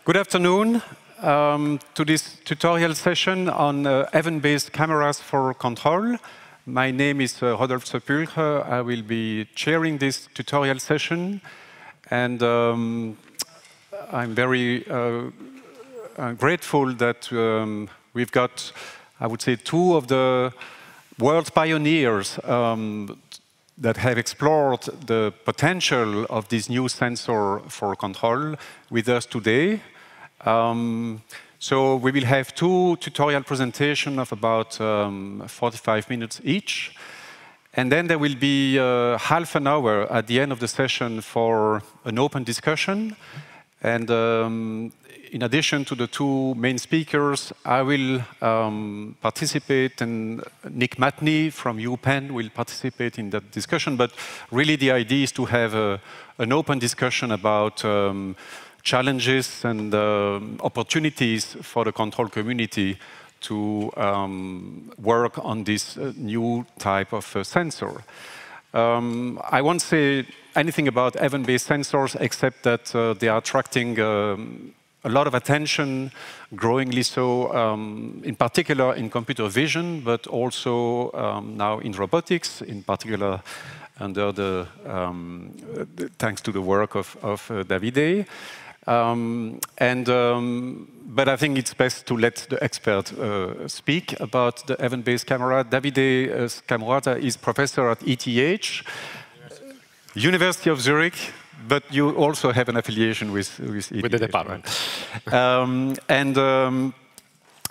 Good afternoon to this tutorial session on event-based cameras for control. My name is Rodolphe Sepulcre. I will be chairing this tutorial session, and I'm very grateful that we've got, I would say, two of the world's pioneers that have explored the potential of this new sensor for control with us today. So we will have two tutorial presentations of about 45 minutes each. And then there will be half an hour at the end of the session for an open discussion. And in addition to the two main speakers, I will participate, and Nick Matney from UPenn will participate in that discussion. But really the idea is to have an open discussion about challenges and opportunities for the control community to work on this new type of sensor. I won't say anything about event-based sensors except that they are attracting a lot of attention, growingly so, in particular in computer vision, but also now in robotics, in particular under thanks to the work of Davide. But I think it's best to let the expert speak about the event-based camera. Davide Scamorata is professor at ETH, University of Zurich, but you also have an affiliation with ETH. With the department.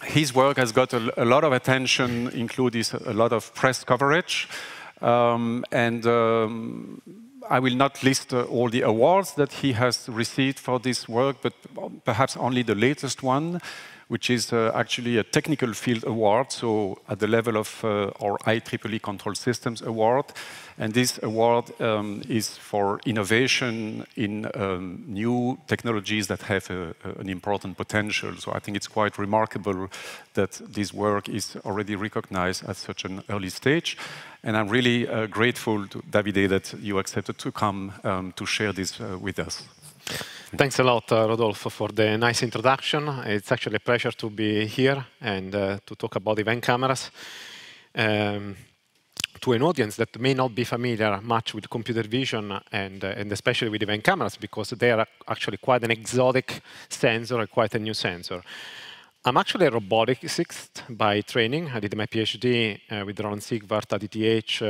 His work has got a lot of attention, including a lot of press coverage. I will not list all the awards that he has received for this work, but perhaps only the latest one, which is actually a technical field award, so at the level of our IEEE Control Systems Award. And this award is for innovation in new technologies that have an important potential. So I think it's quite remarkable that this work is already recognized at such an early stage. And I'm really grateful to Davide that you accepted to come to share this with us. Thanks a lot, Rodolfo, for the nice introduction. It's actually a pleasure to be here and to talk about event cameras to an audience that may not be familiar much with computer vision and especially with event cameras, because they are actually quite an exotic sensor, quite a new sensor. I'm actually a roboticist by training. I did my PhD with Ron Sigvart at ETH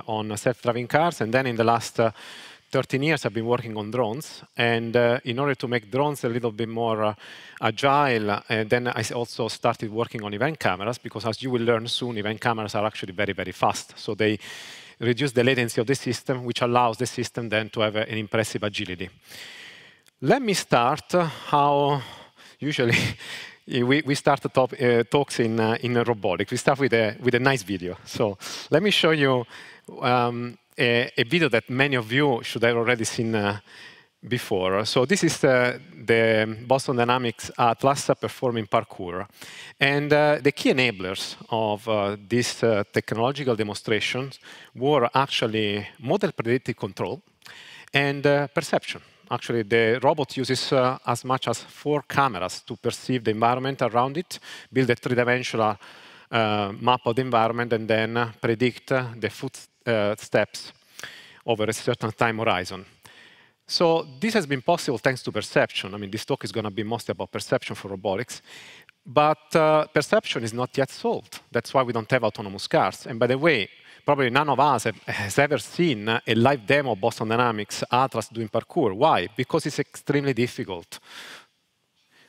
on self-driving cars, and then in the last 13 years, I've been working on drones, and in order to make drones a little bit more agile, then I also started working on event cameras, because as you will learn soon, event cameras are actually very, very fast. So they reduce the latency of the system, which allows the system then to have an impressive agility. Let me start how usually we start the talks in robotics. We start with a nice video. So let me show you a video that many of you should have already seen before. So this is the Boston Dynamics Atlas performing parkour. And the key enablers of these technological demonstrations were actually model predictive control and perception. Actually, the robot uses as much as 4 cameras to perceive the environment around it, build a 3-dimensional map of the environment, and then predict the footsteps over a certain time horizon. So this has been possible thanks to perception. I mean, this talk is going to be mostly about perception for robotics. But perception is not yet solved. That's why we don't have autonomous cars. And by the way, probably none of us has ever seen a live demo of Boston Dynamics Atlas doing parkour. Why? Because it's extremely difficult.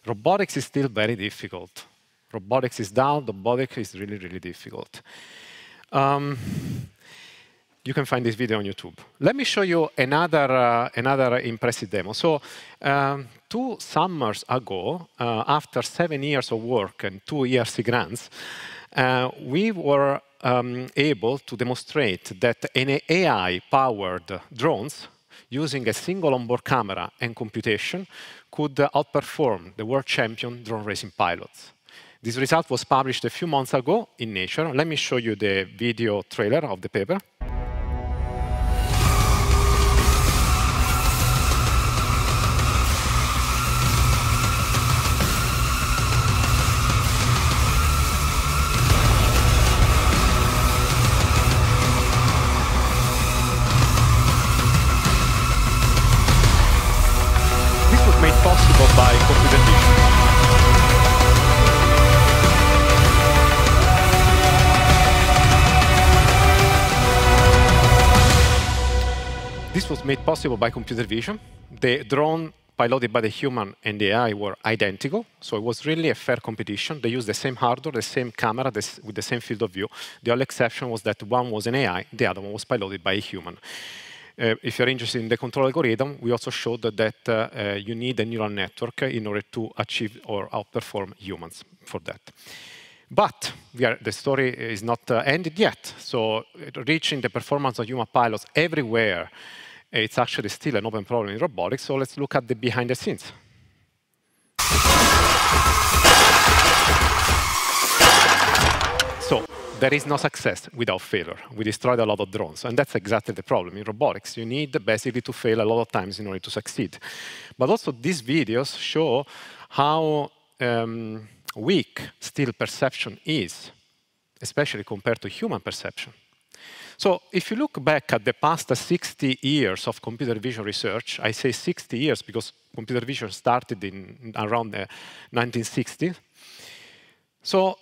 Robotics is still very difficult. Robotics is down. Robotics is really, really difficult. You can find this video on YouTube. Let me show you another impressive demo. So 2 summers ago, after 7 years of work and 2 ERC grants, we were able to demonstrate that an AI-powered drones using a single onboard camera and computation could outperform the world champion drone racing pilots. This result was published a few months ago in Nature. Let me show you the video trailer of the paper. possible by computer vision. This was made possible by computer vision. The drone piloted by the human and the AI were identical, so it was really a fair competition. They used the same hardware, the same camera, with the same field of view. The only exception was that one was an AI, the other one was piloted by a human. If you're interested in the control algorithm, we also showed that you need a neural network in order to achieve or outperform humans for that. But the story is not ended yet. So reaching the performance of human pilots everywhere, it's actually still an open problem in robotics. So let's look at the behind the scenes. So there is no success without failure. We destroyed a lot of drones. And that's exactly the problem in robotics. You need basically to fail a lot of times in order to succeed. But also these videos show how weak still perception is, especially compared to human perception. So if you look back at the past 60 years of computer vision research, I say 60 years because computer vision started in around the 1960s. So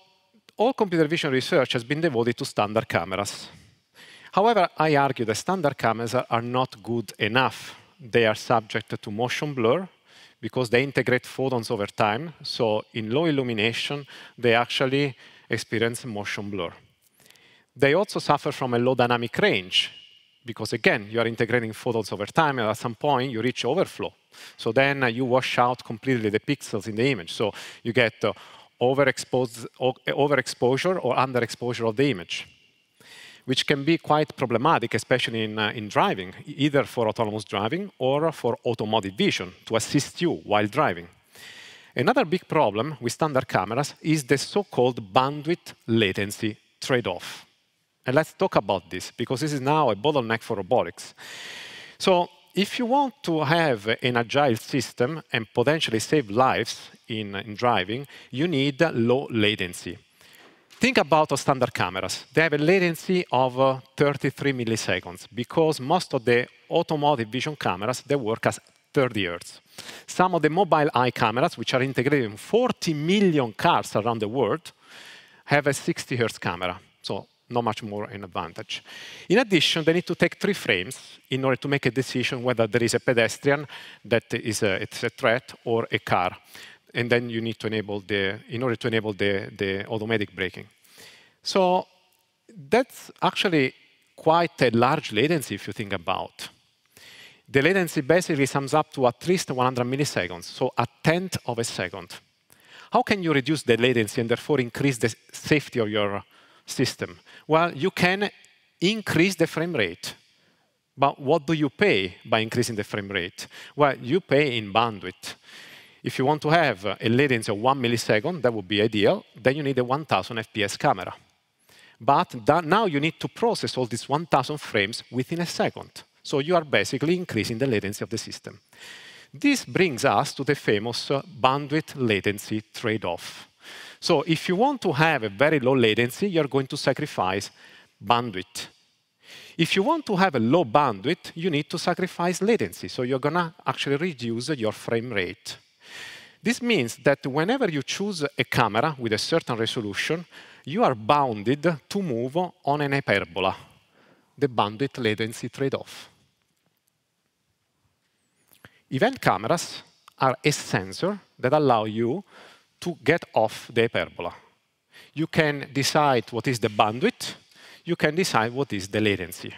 all computer vision research has been devoted to standard cameras. However, I argue that standard cameras are not good enough. They are subject to motion blur because they integrate photons over time. So in low illumination, they actually experience motion blur. They also suffer from a low dynamic range because, again, you are integrating photons over time, and at some point, you reach overflow. So then you wash out completely the pixels in the image. So you get overexposure or underexposure of the image, which can be quite problematic, especially in driving, either for autonomous driving or for automotive vision to assist you while driving. Another big problem with standard cameras is the so-called bandwidth latency trade-off. And let's talk about this, because this is now a bottleneck for robotics. So if you want to have an agile system and potentially save lives in driving, you need low latency. Think about standard cameras. They have a latency of 33 milliseconds, because most of the automotive vision cameras, they work as 30 Hertz. Some of the mobile eye cameras, which are integrated in 40 million cars around the world, have a 60 Hertz camera. So not much more an advantage. In addition, they need to take 3 frames in order to make a decision whether there is a pedestrian that is a threat or a car. And then you need to enable in order to enable the automatic braking. So that's actually quite a large latency if you think about. The latency basically sums up to at least 100 milliseconds, so a tenth of a second. How can you reduce the latency and therefore increase the safety of your system? Well, you can increase the frame rate. But what do you pay by increasing the frame rate? Well, you pay in bandwidth. If you want to have a latency of 1 millisecond, that would be ideal. Then you need a 1000 FPS camera. But now you need to process all these 1000 frames within a second. So you are basically increasing the latency of the system. This brings us to the famous bandwidth latency trade-off. So if you want to have a very low latency, you're going to sacrifice bandwidth. If you want to have a low bandwidth, you need to sacrifice latency. So you're going to actually reduce your frame rate. This means that whenever you choose a camera with a certain resolution, you are bounded to move on an hyperbola, the bandwidth latency trade-off. Event cameras are a sensor that allow you to get off the hyperbola. You can decide what is the bandwidth. You can decide what is the latency.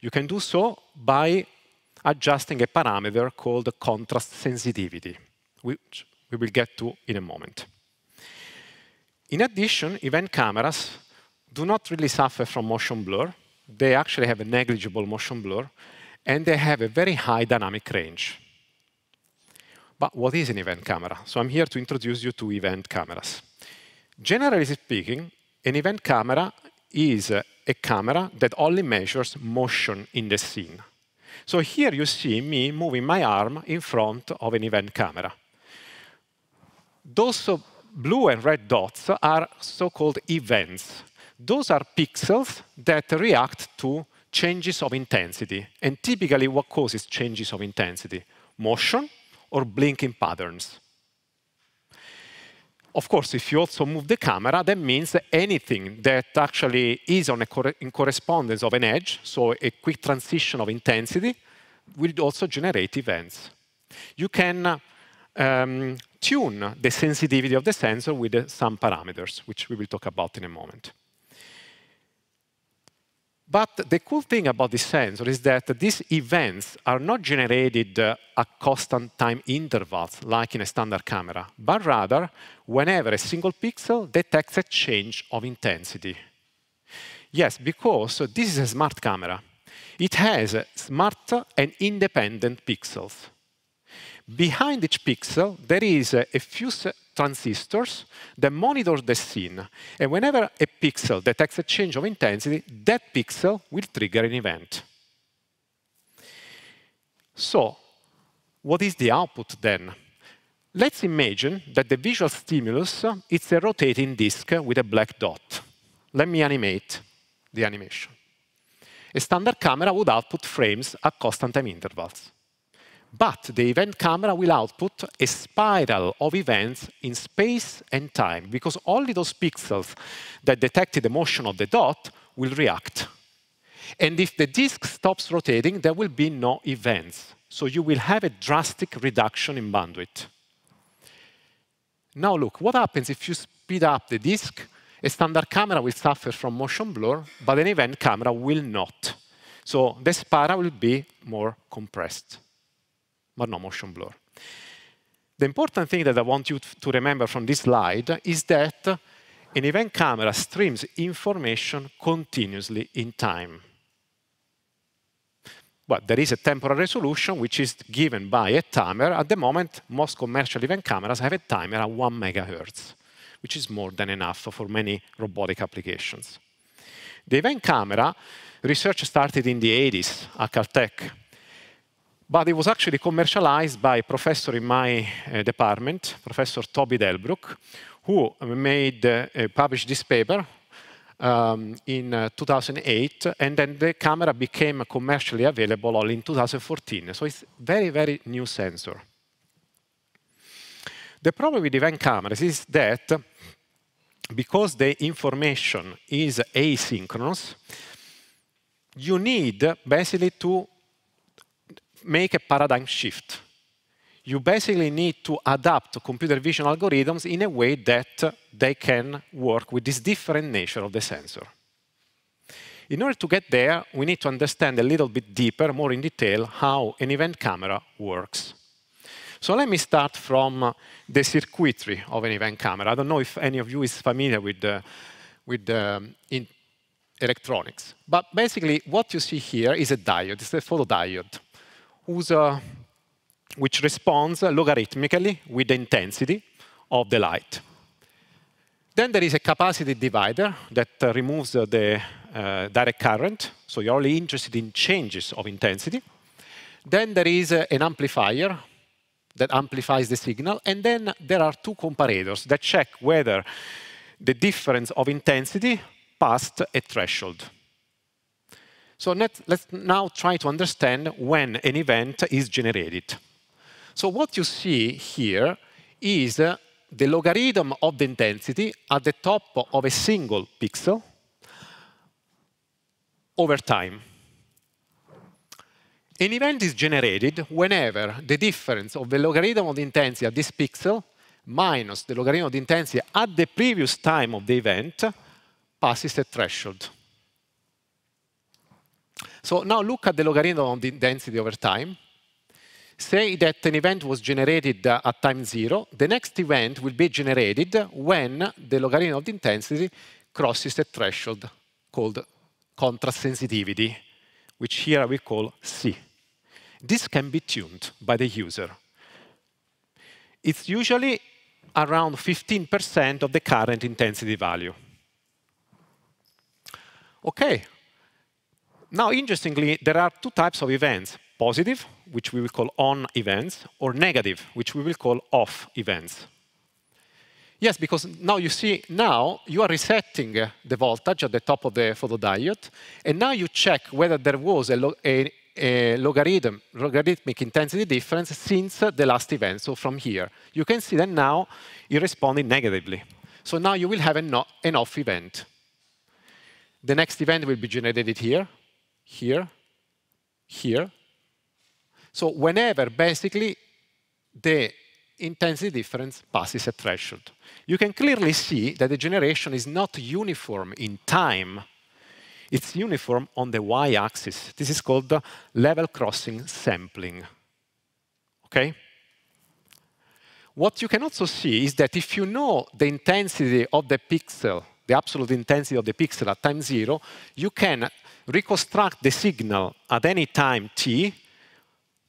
You can do so by adjusting a parameter called contrast sensitivity, which we will get to in a moment. In addition, event cameras do not really suffer from motion blur. They actually have a negligible motion blur, and they have a very high dynamic range. But what is an event camera? So I'm here to introduce you to event cameras. Generally speaking, an event camera is a camera that only measures motion in the scene. So here you see me moving my arm in front of an event camera. Those blue and red dots are so-called events. Those are pixels that react to changes of intensity. And typically, what causes changes of intensity? Motion or blinking patterns. Of course, if you also move the camera, that means that anything that actually is in correspondence of an edge, so a quick transition of intensity, will also generate events. You can tune the sensitivity of the sensor with some parameters, which we will talk about in a moment. But the cool thing about this sensor is that these events are not generated at constant time intervals, like in a standard camera, but rather whenever a single pixel detects a change of intensity. Yes, because this is a smart camera. It has smart and independent pixels. Behind each pixel, there is a few transistors that monitor the scene. And whenever a pixel detects a change of intensity, that pixel will trigger an event. So, what is the output then? Let's imagine that the visual stimulus is a rotating disk with a black dot. Let me animate the animation. A standard camera would output frames at constant time intervals. But the event camera will output a spiral of events in space and time, because only those pixels that detected the motion of the dot will react. And if the disk stops rotating, there will be no events. So you will have a drastic reduction in bandwidth. Now look, what happens if you speed up the disk? A standard camera will suffer from motion blur, but an event camera will not. So the spiral will be more compressed, but no motion blur. The important thing that I want you to remember from this slide is that an event camera streams information continuously in time. Well, there is a temporal resolution which is given by a timer. At the moment, most commercial event cameras have a timer at 1 megahertz, which is more than enough for many robotic applications. The event camera research started in the 80s at Caltech. But it was actually commercialized by a professor in my department, Professor Toby Delbrook, who published this paper in 2008, and then the camera became commercially available only in 2014. So it's a very, very new sensor. The problem with event cameras is that because the information is asynchronous, you need basically to make a paradigm shift. You basically need to adapt computer vision algorithms in a way that they can work with this different nature of the sensor. In order to get there, we need to understand a little bit deeper, more in detail, how an event camera works. So let me start from the circuitry of an event camera. I don't know if any of you is familiar with electronics. But basically, what you see here is a diode. It's a photodiode, which responds logarithmically with the intensity of the light. Then there is a capacity divider that removes the direct current, so you're only interested in changes of intensity. Then there is an amplifier that amplifies the signal, and then there are two comparators that check whether the difference of intensity passed a threshold. So let's now try to understand when an event is generated. So what you see here is the logarithm of the intensity at the top of a single pixel over time. An event is generated whenever the difference of the logarithm of the intensity at this pixel minus the logarithm of the intensity at the previous time of the event passes a threshold. So now look at the logarithm of the intensity over time. Say that an event was generated at time 0. The next event will be generated when the logarithm of the intensity crosses a threshold called contrast sensitivity, which here I will call C. This can be tuned by the user. It's usually around 15% of the current intensity value. OK. Now, interestingly, there are two types of events: positive, which we will call on events, or negative, which we will call off events. Yes, because now you see, now you are resetting the voltage at the top of the photodiode, and now you check whether there was a a logarithmic intensity difference since the last event, so from here. You can see that now it responded negatively. So now you will have an off event. The next event will be generated here, here, here. So whenever, basically, the intensity difference passes a threshold. You can clearly see that the generation is not uniform in time. It's uniform on the y-axis. This is called the level crossing sampling. Okay? What you can also see is that if you know the intensity of the pixel, the absolute intensity of the pixel at time 0, you can reconstruct the signal at any time t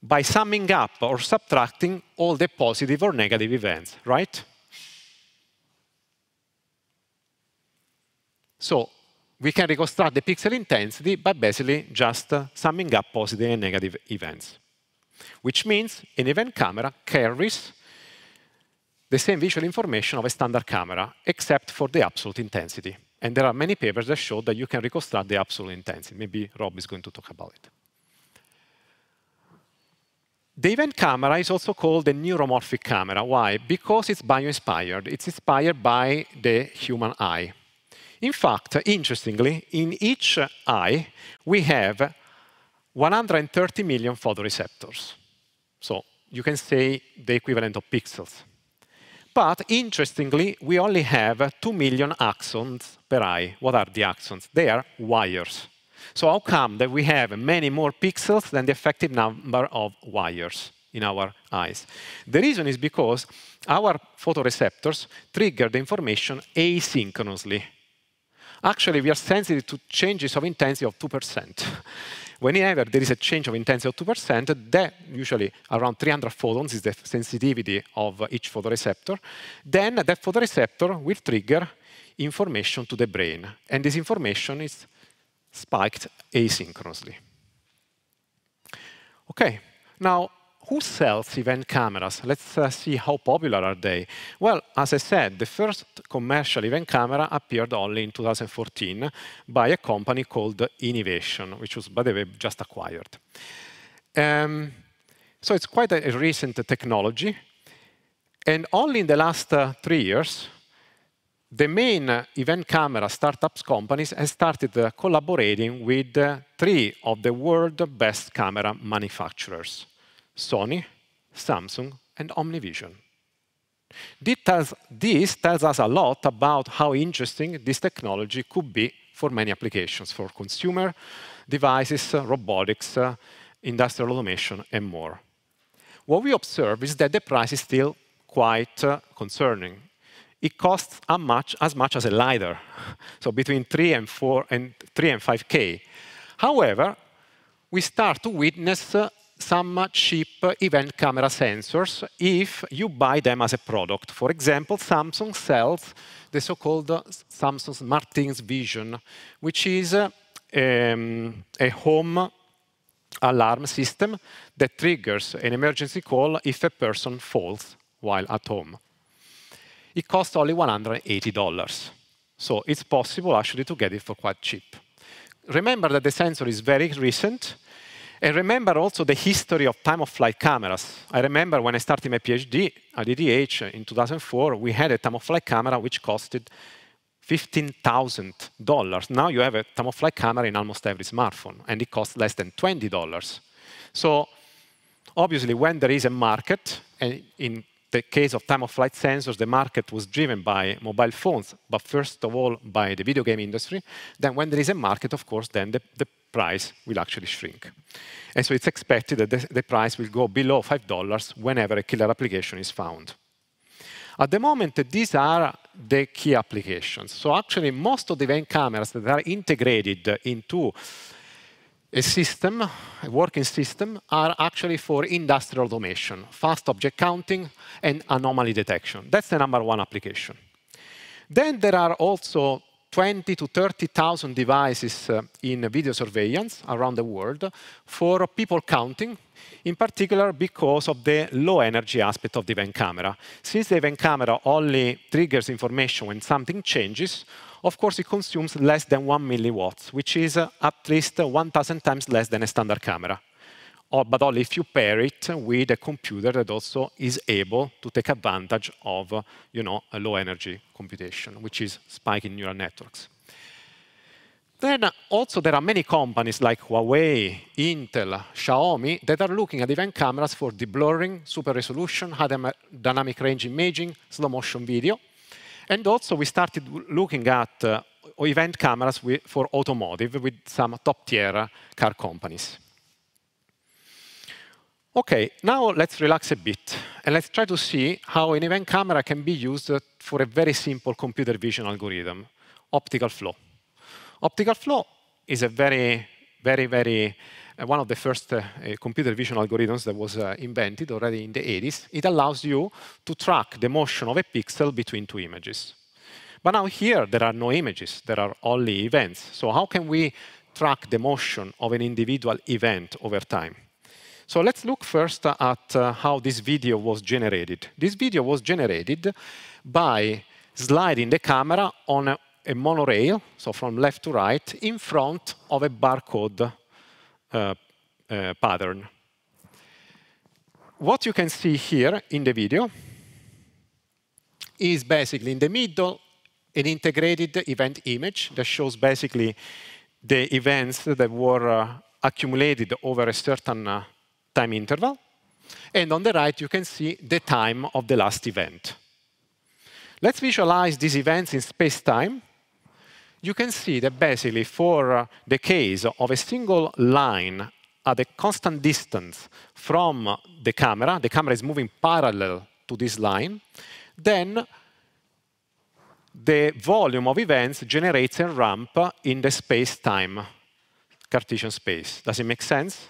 by summing up or subtracting all the positive or negative events, right? So we can reconstruct the pixel intensity by basically just summing up positive and negative events, which means an event camera carries the same visual information of a standard camera, except for the absolute intensity. And there are many papers that show that you can reconstruct the absolute intensity. Maybe Rob is going to talk about it. The event camera is also called a neuromorphic camera. Why? Because it's bio-inspired. It's inspired by the human eye. In fact, interestingly, in each eye, we have 130 million photoreceptors. So you can say the equivalent of pixels. But interestingly, we only have 2 million axons per eye. What are the axons? They are wires. So how come that we have many more pixels than the effective number of wires in our eyes? The reason is because our photoreceptors trigger the information asynchronously. Actually, we are sensitive to changes of intensity of 2%. Whenever there is a change of intensity of 2%, that usually around 300 photons is the sensitivity of each photoreceptor, then that photoreceptor will trigger information to the brain. And this information is spiked asynchronously. Okay, now who sells event cameras? Let's see how popular are they. Well, as I said, the first commercial event camera appeared only in 2014 by a company called Innovation, which was, by the way, just acquired. So it's quite a recent technology. And only in the last 3 years, the main event camera startups companies have started collaborating with 3 of the world's best camera manufacturers: Sony, Samsung, and OmniVision. This tells us a lot about how interesting this technology could be for many applications, for consumer devices, robotics, industrial automation, and more. What we observe is that the price is still quite concerning. It costs as much as a LiDAR, so between 3 and 5K. However, we start to witness some cheap event camera sensors if you buy them as a product. For example, Samsung sells the so-called Samsung SmartThings Vision, which is a home alarm system that triggers an emergency call if a person falls while at home. It costs only $180. So it's possible actually to get it for quite cheap. Remember that the sensor is very recent. And remember also the history of time-of-flight cameras. I remember when I started my PhD at ETH in 2004, we had a time-of-flight camera which costed $15,000. Now you have a time-of-flight camera in almost every smartphone, and it costs less than $20. So obviously, when there is a market, and in the case of time-of-flight sensors, the market was driven by mobile phones, but first of all by the video game industry. Then when there is a market, of course, then the price will actually shrink. And so it's expected that the price will go below $5 whenever a killer application is found. At the moment, these are the key applications. So actually, most of the event cameras that are integrated into a system, a working system, are actually for industrial automation, fast object counting, and anomaly detection. That's the #1 application. Then there are also 20 to 30,000 devices in video surveillance around the world for people counting, in particular because of the low energy aspect of the event camera. Since the event camera only triggers information when something changes, of course, it consumes less than 1 milliwatts, which is at least 1,000 times less than a standard camera. but only if you pair it with a computer that also is able to take advantage of a low energy computation, which is spiking neural networks. Then also there are many companies like Huawei, Intel, Xiaomi that are looking at event cameras for deblurring, super resolution, high dynamic range imaging, slow motion video. And also we started looking at event cameras for automotive with some top tier car companies. OK, now let's relax a bit. And let's try to see how an event camera can be used for a very simple computer vision algorithm, optical flow. Optical flow is a one of the first computer vision algorithms that was invented already in the 80s. It allows you to track the motion of a pixel between two images. But now here, there are no images. There are only events. So how can we track the motion of an individual event over time? So let's look first at how this video was generated. This video was generated by sliding the camera on a monorail, so from left to right, in front of a barcode pattern. What you can see here in the video is basically in the middle an integrated event image that shows basically the events that were accumulated over a certain time interval. And on the right, you can see the time of the last event. Let's visualize these events in space-time. You can see that basically for the case of a single line at a constant distance from the camera is moving parallel to this line, then the volume of events generates a ramp in the space-time Cartesian space. Does it make sense?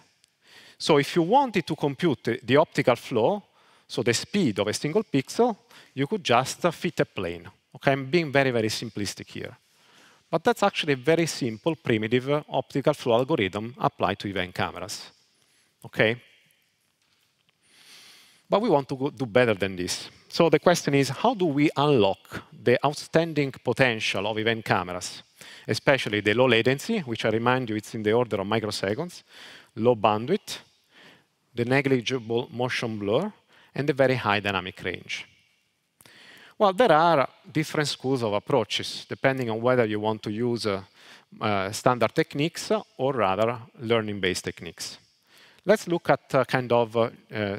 So if you wanted to compute the optical flow, so the speed of a single pixel, you could just fit a plane. Okay, I'm being very, very simplistic here. But that's actually a very simple, primitive optical flow algorithm applied to event cameras. Okay? But we want to do better than this. So the question is, how do we unlock the outstanding potential of event cameras, especially the low latency, which I remind you it's in the order of microseconds, low bandwidth, the negligible motion blur, and the very high dynamic range? Well, there are different schools of approaches, depending on whether you want to use standard techniques or rather learning-based techniques. Let's look at kind of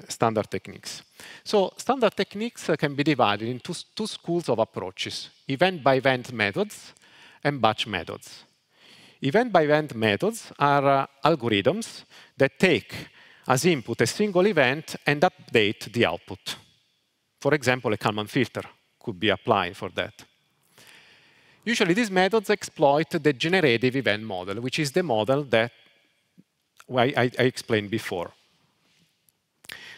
standard techniques. So standard techniques can be divided into two schools of approaches, event-by-event methods and batch methods. Event-by-event methods are algorithms that take as input a single event and update the output. For example, a Kalman filter could be applied for that. Usually, these methods exploit the generative event model, which is the model that I explained before.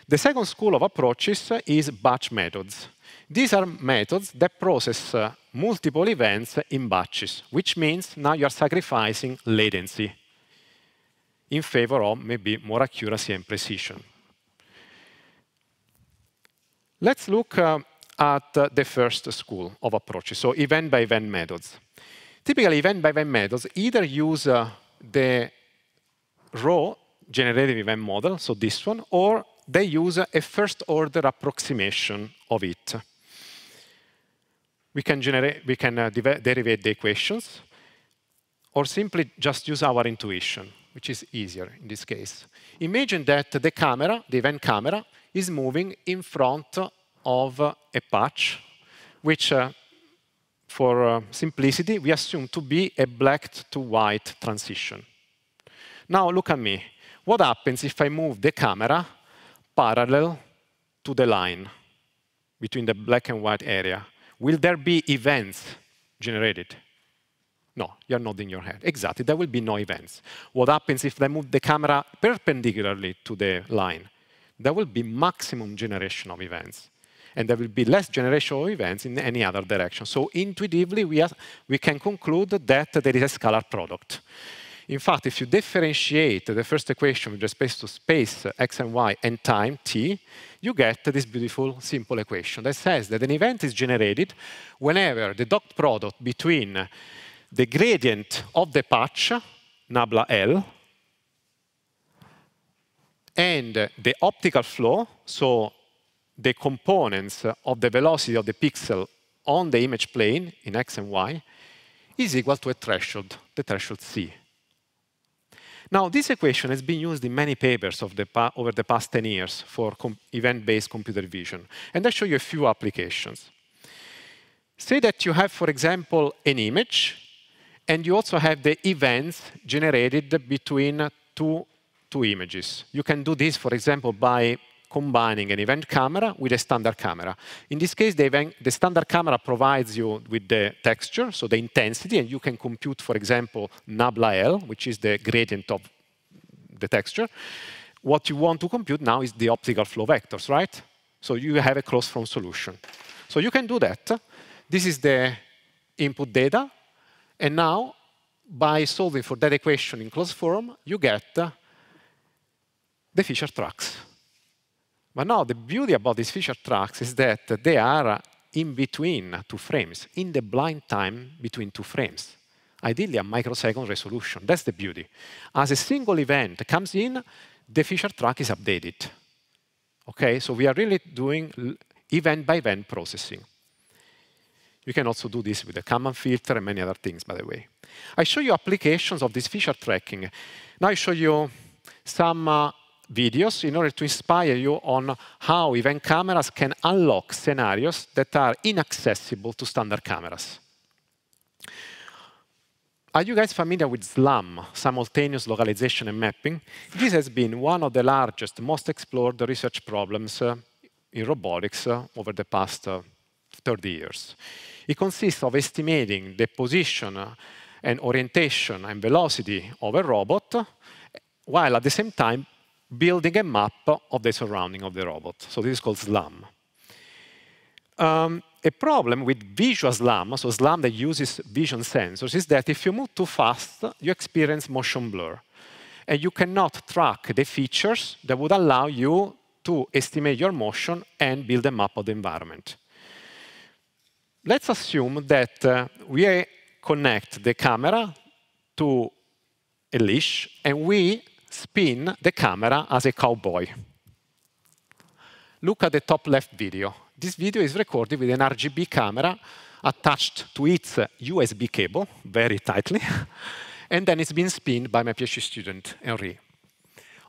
The second school of approaches is batch methods. These are methods that process multiple events in batches, which means now you're sacrificing latency in favor of maybe more accuracy and precision. Let's look at the first school of approaches, so event-by-event methods. Typically, event-by-event methods either use the raw generative event model, so this one, or they use a first-order approximation of it. We can derivate the equations, or simply just use our intuition, which is easier in this case. Imagine that the camera, the event camera, is moving in front of a patch, which, for simplicity, we assume to be a black to white transition. Now look at me. What happens if I move the camera parallel to the line between the black and white area? Will there be events generated? No, you're nodding your head. Exactly, there will be no events. What happens if I move the camera perpendicularly to the line? There will be maximum generation of events. And there will be less generation of events in any other direction. So intuitively, we can conclude that there is a scalar product. In fact, if you differentiate the first equation with respect to space, x and y, and time, t, you get this beautiful, simple equation that says that an event is generated whenever the dot product between the gradient of the patch, nabla L, and the optical flow, so the components of the velocity of the pixel on the image plane in x and y, is equal to a threshold, the threshold C. Now, this equation has been used in many papers over the past 10 years for event-based computer vision. And I'll show you a few applications. Say that you have, for example, an image, and you also have the events generated between two images. You can do this, for example, by combining an event camera with a standard camera. In this case, the standard camera provides you with the texture, so the intensity, and you can compute, for example, nabla L, which is the gradient of the texture. What you want to compute now is the optical flow vectors, right? So you have a closed-form solution. So you can do that. This is the input data. And now, by solving for that equation in closed form, you get the feature tracks. But now the beauty about these feature tracks is that they are in between two frames, in the blind time between two frames. Ideally, a microsecond resolution. That's the beauty. As a single event comes in, the feature track is updated. Okay, so we are really doing event-by-event processing. You can also do this with the Kalman filter and many other things, by the way. I show you applications of this feature tracking. Now I show you some videos in order to inspire you on how event cameras can unlock scenarios that are inaccessible to standard cameras. Are you guys familiar with SLAM, simultaneous localization and mapping? This has been one of the largest, most explored research problems in robotics over the past 30 years. It consists of estimating the position and orientation and velocity of a robot, while at the same time building a map of the surrounding of the robot. So this is called SLAM. A problem with visual SLAM, so SLAM that uses vision sensors, is that if you move too fast, you experience motion blur. And you cannot track the features that would allow you to estimate your motion and build a map of the environment. Let's assume that we connect the camera to a leash, and we spin the camera as a cowboy. Look at the top left video. This video is recorded with an RGB camera attached to its USB cable, very tightly, and then it's been spinned by my PhD student, Henri.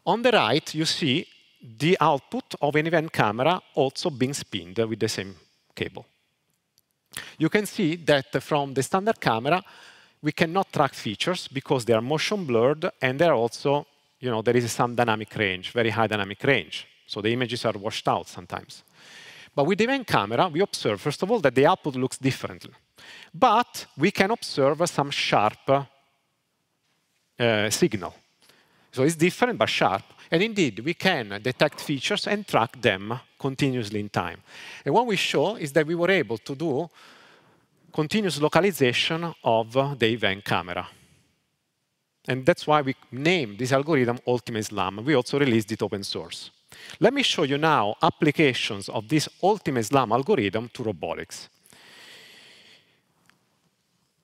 On the right, you see the output of an event camera also being spinned with the same cable. You can see that from the standard camera, we cannot track features because they are motion blurred, and they're also, there is some dynamic range, very high dynamic range. So the images are washed out sometimes. But with the event camera, we observe, first of all, that the output looks differently. But we can observe some sharp signal. So it's different, but sharp. And indeed, we can detect features and track them continuously in time. And what we show is that we were able to do continuous localization of the event camera. And that's why we named this algorithm Ultimate SLAM. We also released it open source. Let me show you now applications of this Ultimate SLAM algorithm to robotics.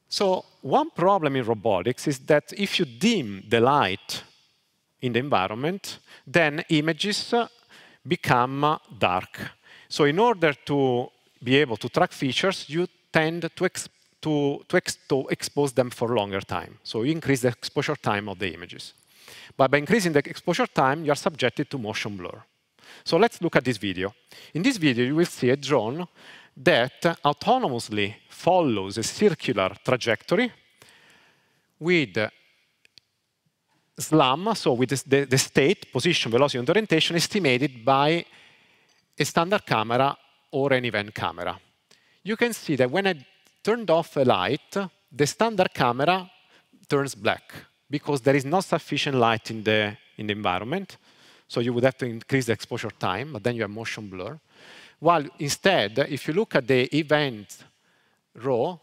So one problem in robotics is that if you dim the light in the environment, then images become dark. So in order to be able to track features, you tend to expose them for longer time. So you increase the exposure time of the images. But by increasing the exposure time, you are subjected to motion blur. So let's look at this video. In this video, you will see a drone that autonomously follows a circular trajectory with SLAM, so with the state, position, velocity, and orientation estimated by a standard camera or an event camera. You can see that when I turned off a light, the standard camera turns black because there is not sufficient light in the environment. So you would have to increase the exposure time, but then you have motion blur. While instead, if you look at the event row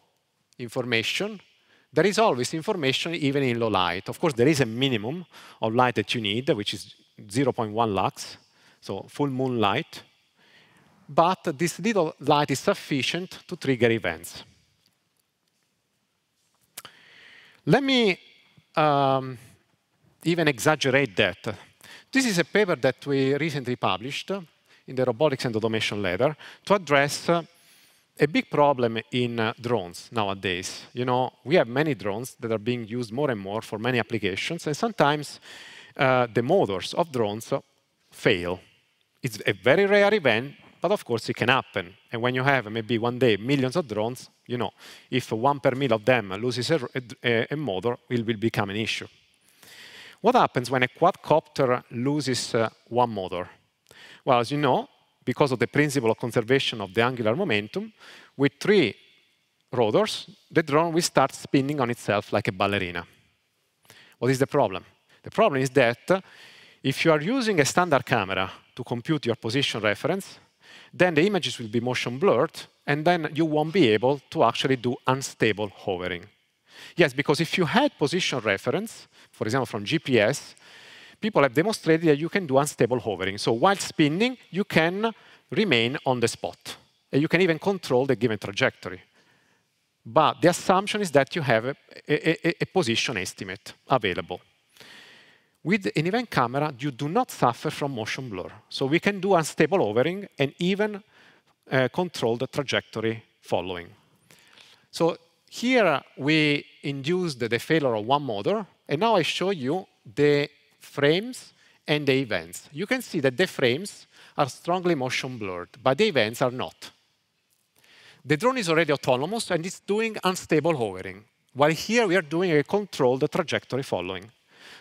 information, there is always information even in low light. Of course, there is a minimum of light that you need, which is 0.1 lux, so full moon light. But this little light is sufficient to trigger events. Let me even exaggerate that. This is a paper that we recently published in the Robotics and Automation Letter to address a big problem in drones nowadays. We have many drones that are being used more and more for many applications, and sometimes the motors of drones fail. It's a very rare event, but of course it can happen. And when you have maybe one day millions of drones, if 1 per mil of them loses a motor, it will become an issue. What happens when a quadcopter loses one motor? Well, as you know, because of the principle of conservation of the angular momentum, with 3 rotors, the drone will start spinning on itself like a ballerina. What is the problem? The problem is that if you are using a standard camera to compute your position reference, then the images will be motion blurred, and then you won't be able to actually do unstable hovering. Yes, because if you had position reference, for example, from GPS, people have demonstrated that you can do unstable hovering. So while spinning, you can remain on the spot. And you can even control the given trajectory. But the assumption is that you have a position estimate available. With an event camera, you do not suffer from motion blur. So we can do unstable hovering and even control the trajectory following. So here we induced the failure of one motor, and now I show you the frames and the events. You can see that the frames are strongly motion blurred, but the events are not. The drone is already autonomous and it's doing unstable hovering, while here we are doing a controlled trajectory following.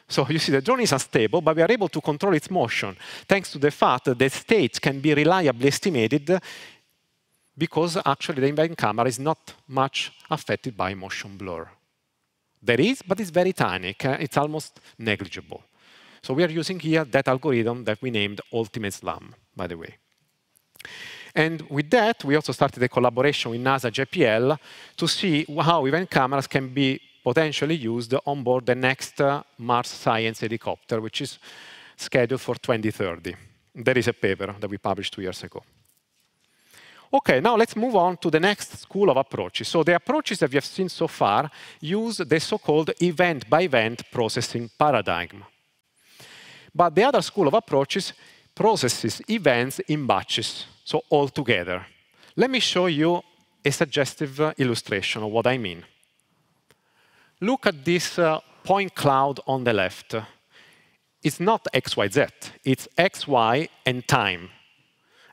So you see the drone is unstable, but we are able to control its motion thanks to the fact that the states can be reliably estimated because actually the event camera is not much affected by motion blur. There is, but it's very tiny. It's almost negligible. So we are using here that algorithm that we named Ultimate SLAM, by the way. And with that, we also started a collaboration with NASA JPL to see how event cameras can be potentially used on board the next Mars Science helicopter, which is scheduled for 2030. There is a paper that we published 2 years ago. OK, now let's move on to the next school of approaches. So the approaches that we have seen so far use the so-called event-by-event processing paradigm. But the other school of approaches processes events in batches, so all together. Let me show you a suggestive illustration of what I mean. Look at this point cloud on the left. It's not x, y, z. It's x, y, and time.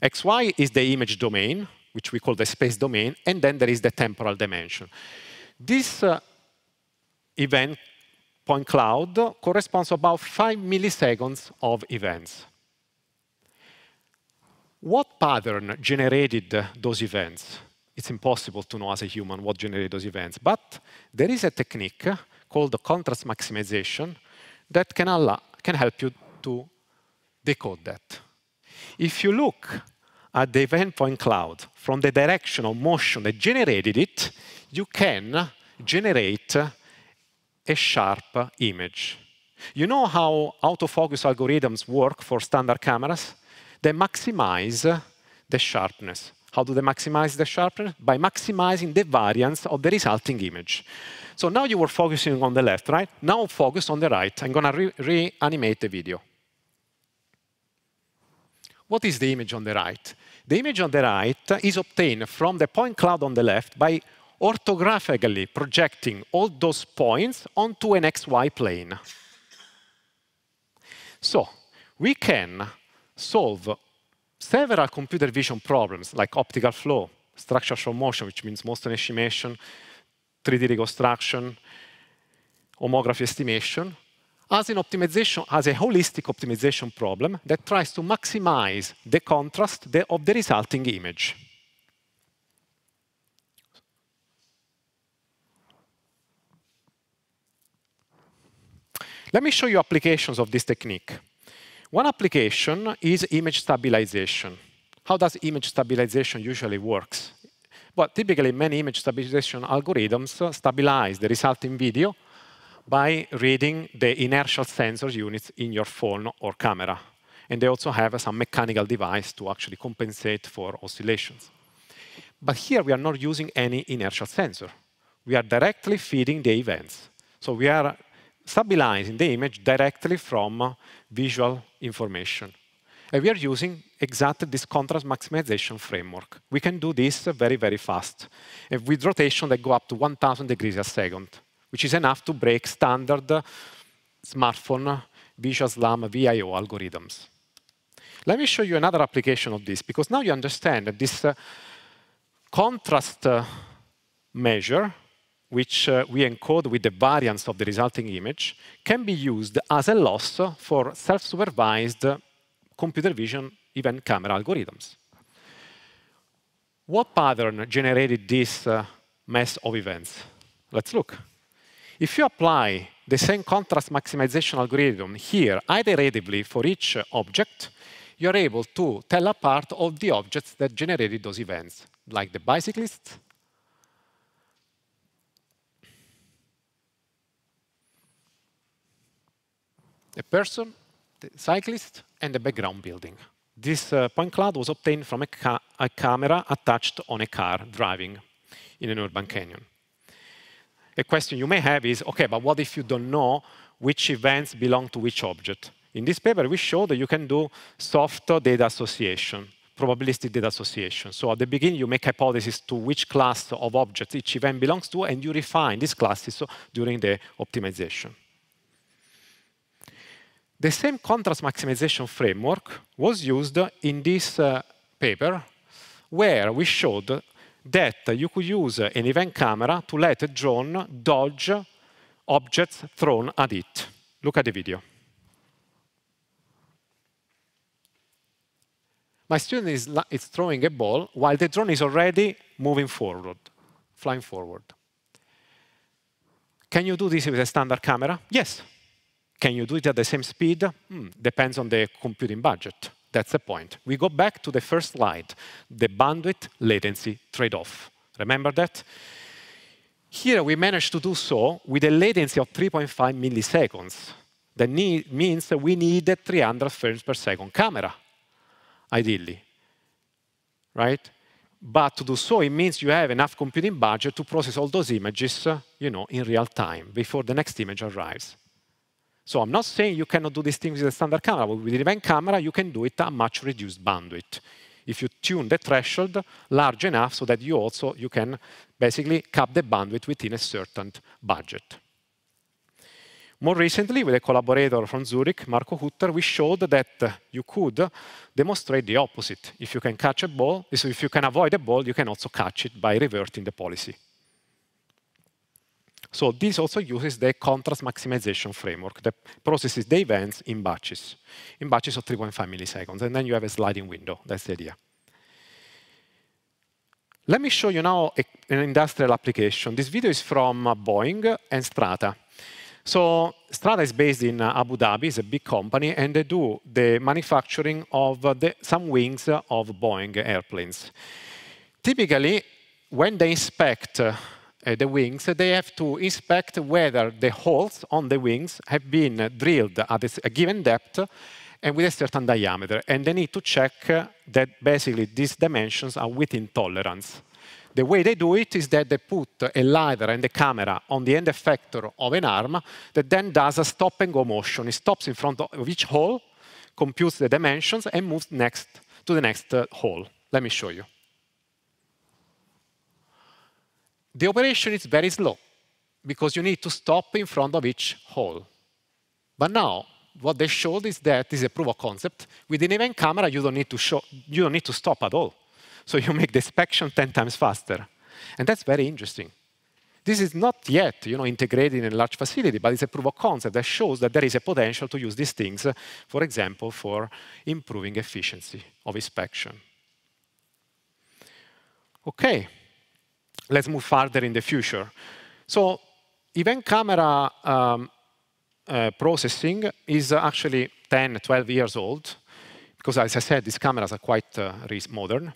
xy is the image domain, which we call the space domain, and then there is the temporal dimension. This event point cloud corresponds to about 5 milliseconds of events. What pattern generated those events? It's impossible to know as a human what generated those events, but there is a technique called the contrast maximization that can help you to decode that. If you look at the event point cloud from the direction of motion that generated it, you can generate a sharp image. You know how autofocus algorithms work for standard cameras? They maximize the sharpness. How do they maximize the sharpness? By maximizing the variance of the resulting image. So now you were focusing on the left, right? Now focus on the right. I'm going to reanimate the video. What is the image on the right? The image on the right is obtained from the point cloud on the left by orthographically projecting all those points onto an XY plane. So we can solve several computer vision problems like optical flow, structure from motion, which means motion estimation, 3D reconstruction, homography estimation, as an optimization, as a holistic optimization problem that tries to maximize the contrast of the resulting image. Let me show you applications of this technique. One application is image stabilization. How does image stabilization usually works? Well, typically, many image stabilization algorithms stabilize the resulting video by reading the inertial sensor units in your phone or camera. And they also have some mechanical device to actually compensate for oscillations. But here, we are not using any inertial sensor. We are directly feeding the events. So we are stabilizing the image directly from visual information. And we are using exactly this contrast maximization framework. We can do this very, very fast, and with rotation that go up to 1,000 degrees a second, which is enough to break standard smartphone visual SLAM VIO algorithms. Let me show you another application of this, because now you understand that this contrast measure, which we encode with the variance of the resulting image, can be used as a loss for self-supervised computer vision event camera algorithms. What pattern generated this mess of events? Let's look. If you apply the same contrast maximization algorithm here iteratively for each object, you're able to tell apart all the objects that generated those events, like the bicyclist, the person, the cyclist, and the background building. This point cloud was obtained from a camera attached on a car driving in an urban canyon. A question you may have is, okay, but what if you don't know which events belong to which object? In this paper, we show that you can do soft data association, probabilistic data association. So at the beginning, you make hypotheses to which class of objects each event belongs to, and you refine these classes during the optimization. The same contrast maximization framework was used in this paper, where we showed that you could use an event camera to let a drone dodge objects thrown at it. Look at the video. My student is throwing a ball while the drone is already moving forward, flying forward. Can you do this with a standard camera? Yes. Can you do it at the same speed? Depends on the computing budget. That's the point. We go back to the first slide, the bandwidth latency trade-off. Remember that? Here we managed to do so with a latency of 3.5 milliseconds. That means that we need a 300 frames per second camera, ideally, right? But to do so, it means you have enough computing budget to process all those images, in real time before the next image arrives. So I'm not saying you cannot do these things with a standard camera, but with an event camera, you can do it at much reduced bandwidth. If you tune the threshold large enough so that you can basically cap the bandwidth within a certain budget. More recently, with a collaborator from Zurich, Marco Hutter, we showed that you could demonstrate the opposite. If you can catch a ball, so if you can avoid a ball, you can also catch it by reverting the policy. So this also uses the contrast maximization framework that processes the events in batches of 3.5 milliseconds. And then you have a sliding window. That's the idea. Let me show you now an industrial application. This video is from Boeing and Strata. So Strata is based in Abu Dhabi. It's a big company, and they do the manufacturing of some wings of Boeing airplanes. Typically, when they inspect the wings, they have to inspect whether the holes on the wings have been drilled at a given depth and with a certain diameter. And they need to check that basically these dimensions are within tolerance. The way they do it is that they put a LiDAR and the camera on the end effector of an arm that then does a stop and go motion. It stops in front of each hole, computes the dimensions, and moves to the next hole. Let me show you. The operation is very slow because you need to stop in front of each hole. But now, what they showed is that this is a proof of concept. With an event camera, you don't need to stop at all. So you make the inspection 10 times faster. And that's very interesting. This is not yet integrated in a large facility, but it's a proof of concept that shows that there is a potential to use these things, for example, for improving efficiency of inspection. OK. Let's move further in the future. So event camera processing is actually 10, 12 years old, because as I said, these cameras are quite modern.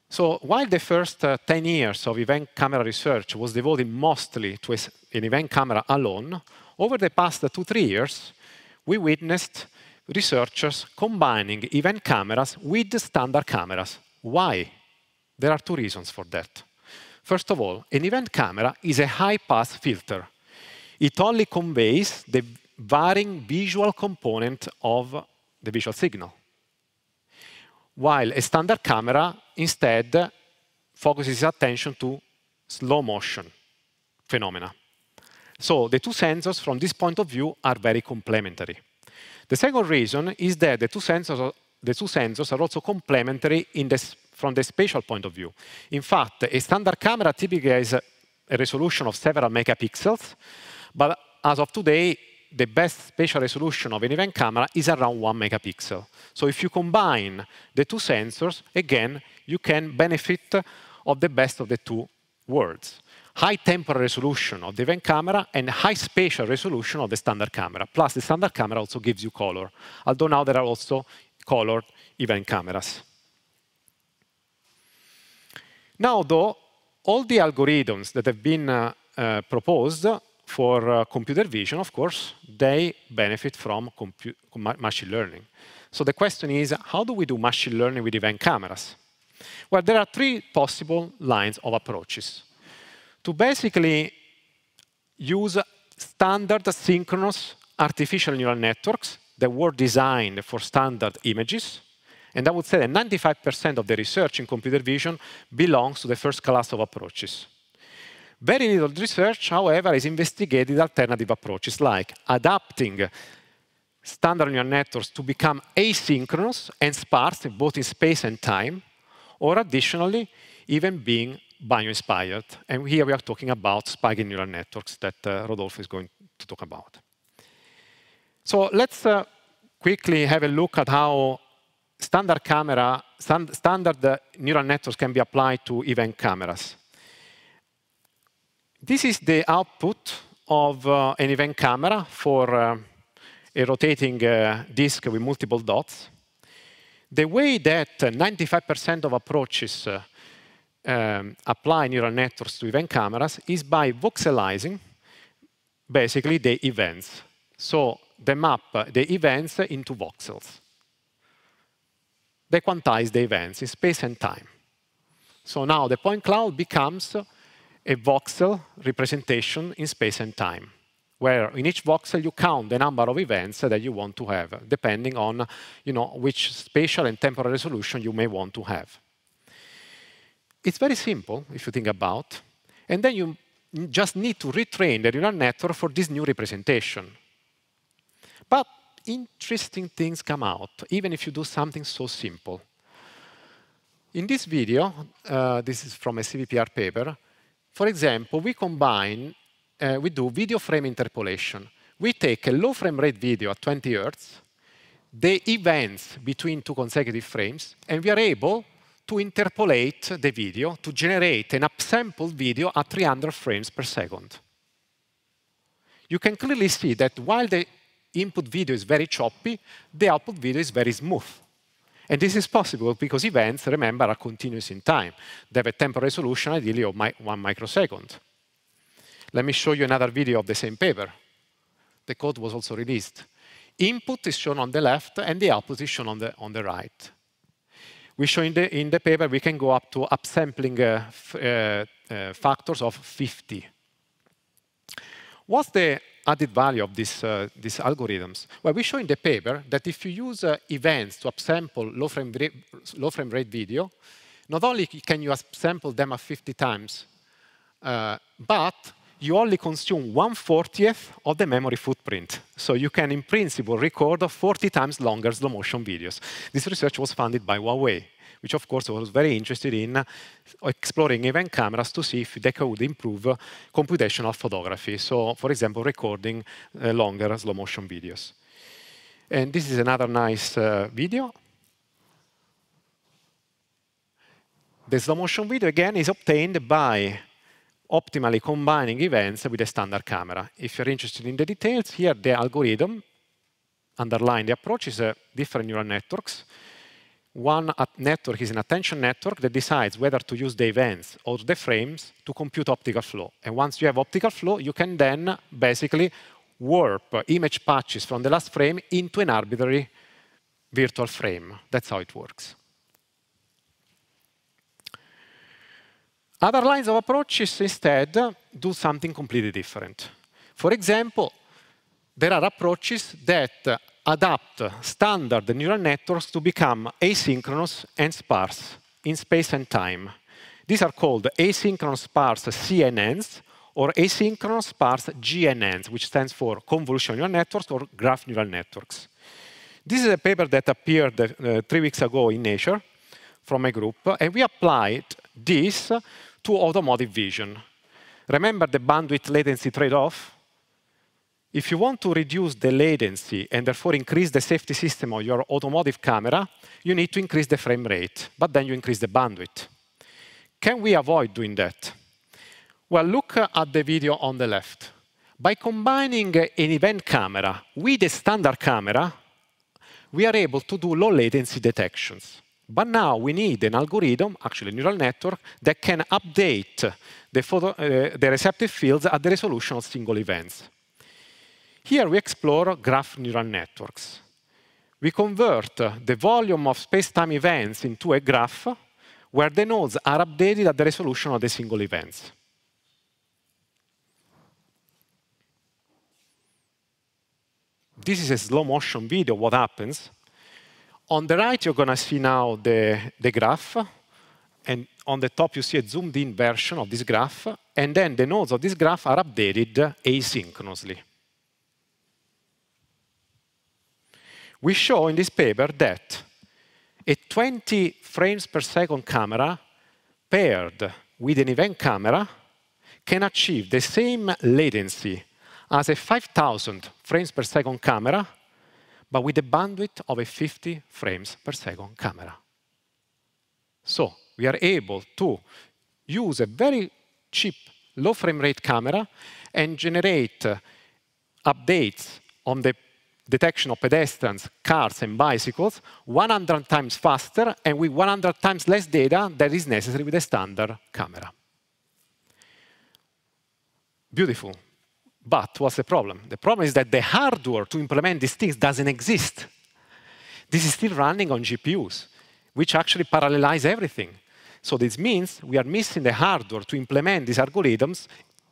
So while the first 10 years of event camera research was devoted mostly to an event camera alone, over the past 2-3 years, we witnessed researchers combining event cameras with standard cameras. Why? There are 2 reasons for that. First of all, an event camera is a high-pass filter. It only conveys the varying visual component of the visual signal, while a standard camera instead focuses attention to slow motion phenomena. So the two sensors, from this point of view, are very complementary. The second reason is that the two sensors are also complementary from the spatial point of view. In fact, a standard camera typically has a resolution of several megapixels, but as of today, the best spatial resolution of an event camera is around 1 megapixel. So if you combine the two sensors, again, you can benefit of the best of the two worlds. High temporal resolution of the event camera and high spatial resolution of the standard camera. Plus, the standard camera also gives you color, although now there are also colored event cameras. Now, though, all the algorithms that have been proposed for computer vision, of course, they benefit from machine learning. So the question is, how do we do machine learning with event cameras? Well, there are three possible lines of approaches. To basically use standard synchronous artificial neural networks that were designed for standard images. And I would say that 95% of the research in computer vision belongs to the first class of approaches. Very little research, however, is investigated alternative approaches, like adapting standard neural networks to become asynchronous and sparse, both in space and time, or additionally, even being bio-inspired. And here we are talking about spiking neural networks that Rodolfo is going to talk about. So let's quickly have a look at how standard neural networks can be applied to event cameras. This is the output of an event camera for a rotating disk with multiple dots. The way that 95% of approaches apply neural networks to event cameras is by voxelizing, basically, the events. So they map the events into voxels. They quantize the events in space and time. So now the point cloud becomes a voxel representation in space and time, where in each voxel you count the number of events that you want to have, depending on which spatial and temporal resolution you may want to have. It's very simple, if you think about, and then you just need to retrain the neural network for this new representation. But interesting things come out, even if you do something so simple. In this video, this is from a CVPR paper, for example, we do video frame interpolation. We take a low frame rate video at 20 Hertz, the events between two consecutive frames, and we are able to interpolate the video to generate an upsampled video at 300 frames per second. You can clearly see that while the input video is very choppy, the output video is very smooth. And this is possible because events, remember, are continuous in time. They have a temporal resolution, ideally, of 1 microsecond. Let me show you another video of the same paper. The code was also released. Input is shown on the left, and the output is shown on the right. We show in the paper we can go up to upsampling factors of 50. What's the added value of these algorithms? Well, we show in the paper that if you use events to upsample low frame rate video, not only can you upsample them at 50 times, but you only consume 1/40th of the memory footprint. So you can, in principle, record 40 times longer slow motion videos. This research was funded by Huawei, which of course was very interested in exploring event cameras to see if they could improve computational photography. So, for example, recording longer slow motion videos. And this is another nice video. The slow motion video, again, is obtained by optimally combining events with a standard camera. If you're interested in the details, here the algorithm underlying the approach is different neural networks. One network is an attention network that decides whether to use the events or the frames to compute optical flow. And once you have optical flow, you can then basically warp image patches from the last frame into an arbitrary virtual frame. That's how it works. Other lines of approaches instead do something completely different. For example, there are approaches that adapt standard neural networks to become asynchronous and sparse in space and time. These are called asynchronous sparse CNNs or asynchronous sparse GNNs, which stands for convolutional neural networks or graph neural networks. This is a paper that appeared 3 weeks ago in Nature from a group, and we applied this to automotive vision. Remember the bandwidth latency trade-off? If you want to reduce the latency and therefore increase the safety system of your automotive camera, you need to increase the frame rate, but then you increase the bandwidth. Can we avoid doing that? Well, look at the video on the left. By combining an event camera with a standard camera, we are able to do low latency detections. But now we need an algorithm, actually a neural network, that can update the receptive fields at the resolution of single events. Here we explore graph neural networks. We convert the volume of space-time events into a graph where the nodes are updated at the resolution of the single events. This is a slow motion video, what happens. On the right, you're going to see now the graph. And on the top, you see a zoomed-in version of this graph. And then the nodes of this graph are updated asynchronously. We show in this paper that a 20 frames per second camera paired with an event camera can achieve the same latency as a 5,000 frames per second camera, but with the bandwidth of a 50 frames per second camera. So we are able to use a very cheap, low frame rate camera and generate updates on the detection of pedestrians, cars, and bicycles 100 times faster and with 100 times less data that is necessary with a standard camera. Beautiful. But what's the problem? The problem is that the hardware to implement these things doesn't exist. This is still running on GPUs, which actually parallelize everything. So this means we are missing the hardware to implement these algorithms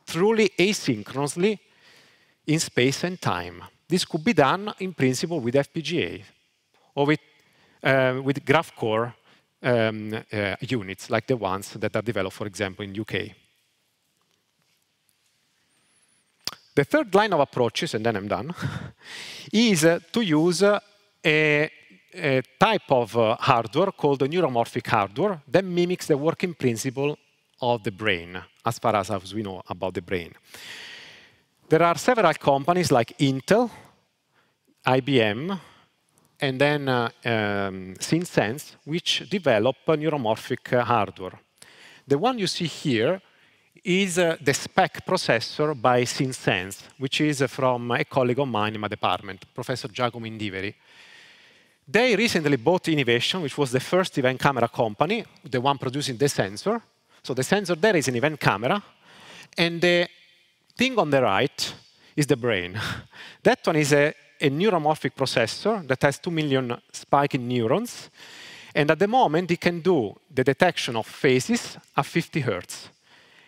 truly asynchronously in space and time. This could be done, in principle, with FPGA or with graph core units, like the ones that are developed, for example, in UK. The third line of approaches, and then I'm done, is to use a type of hardware called neuromorphic hardware that mimics the working principle of the brain, as far as we know about the brain. There are several companies like Intel, IBM, and then SynSense, which develop neuromorphic hardware. The one you see here is the spec processor by SynSense, which is from a colleague of mine in my department, Professor Giacomo Indiveri. They recently bought Innovation, which was the first event camera company, the one producing the sensor. So the sensor there is an event camera, and the thing on the right is the brain. That one is a neuromorphic processor that has 2 million spiking neurons, and at the moment it can do the detection of faces at 50 Hertz.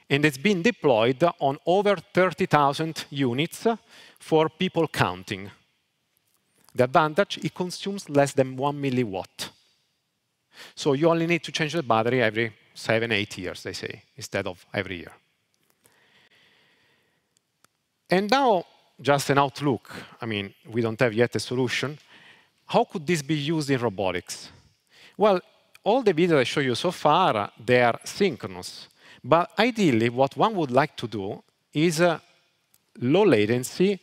And it's been deployed on over 30,000 units for people counting. The advantage, it consumes less than 1 milliwatt. So you only need to change the battery every 7-8 years, they say, instead of every year. And now, just an outlook. I mean, we don't have yet a solution. How could this be used in robotics? Well, all the videos I show you so far, they are synchronous. But ideally, what one would like to do is low latency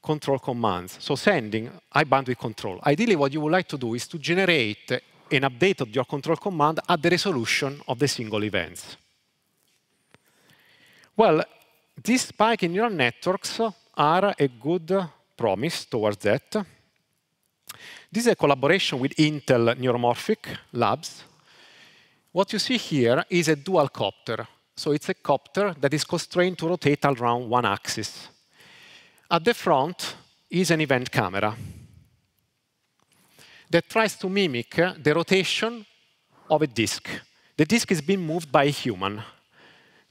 control commands. So sending high bandwidth control. Ideally, what you would like to do is to generate an update of your control command at the resolution of the single events. Well, these spiking neural networks are a good promise towards that. This is a collaboration with Intel Neuromorphic Labs. What you see here is a dual copter. So it's a copter that is constrained to rotate around one axis. At the front is an event camera that tries to mimic the rotation of a disk. The disk is being moved by a human.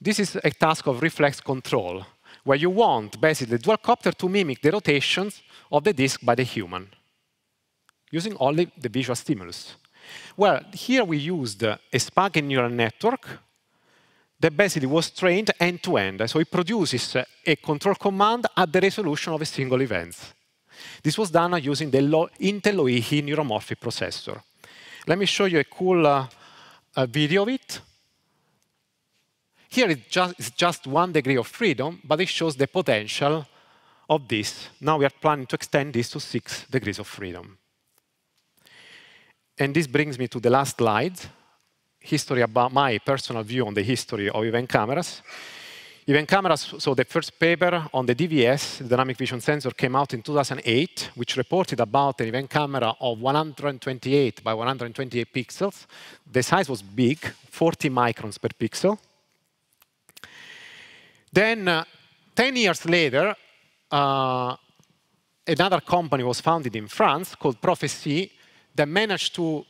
This is a task of reflex control. where you want basically the dual copter to mimic the rotations of the disk by the human, using only the visual stimulus. Well, here we used a Spaghetti neural network that basically was trained end-to-end. So it produces a control command at the resolution of a single event. This was done using the Intel Loihi neuromorphic processor. Let me show you a cool video of it. Here it's just 1 degree of freedom, but it shows the potential of this. Now we are planning to extend this to 6 degrees of freedom. And this brings me to the last slide, history about my personal view on the history of event cameras. Event cameras, so the first paper on the DVS, the dynamic vision sensor, came out in 2008, which reported about an event camera of 128 by 128 pixels. The size was big, 40 microns per pixel. Then, 10 years later, another company was founded in France called Prophecy that managed to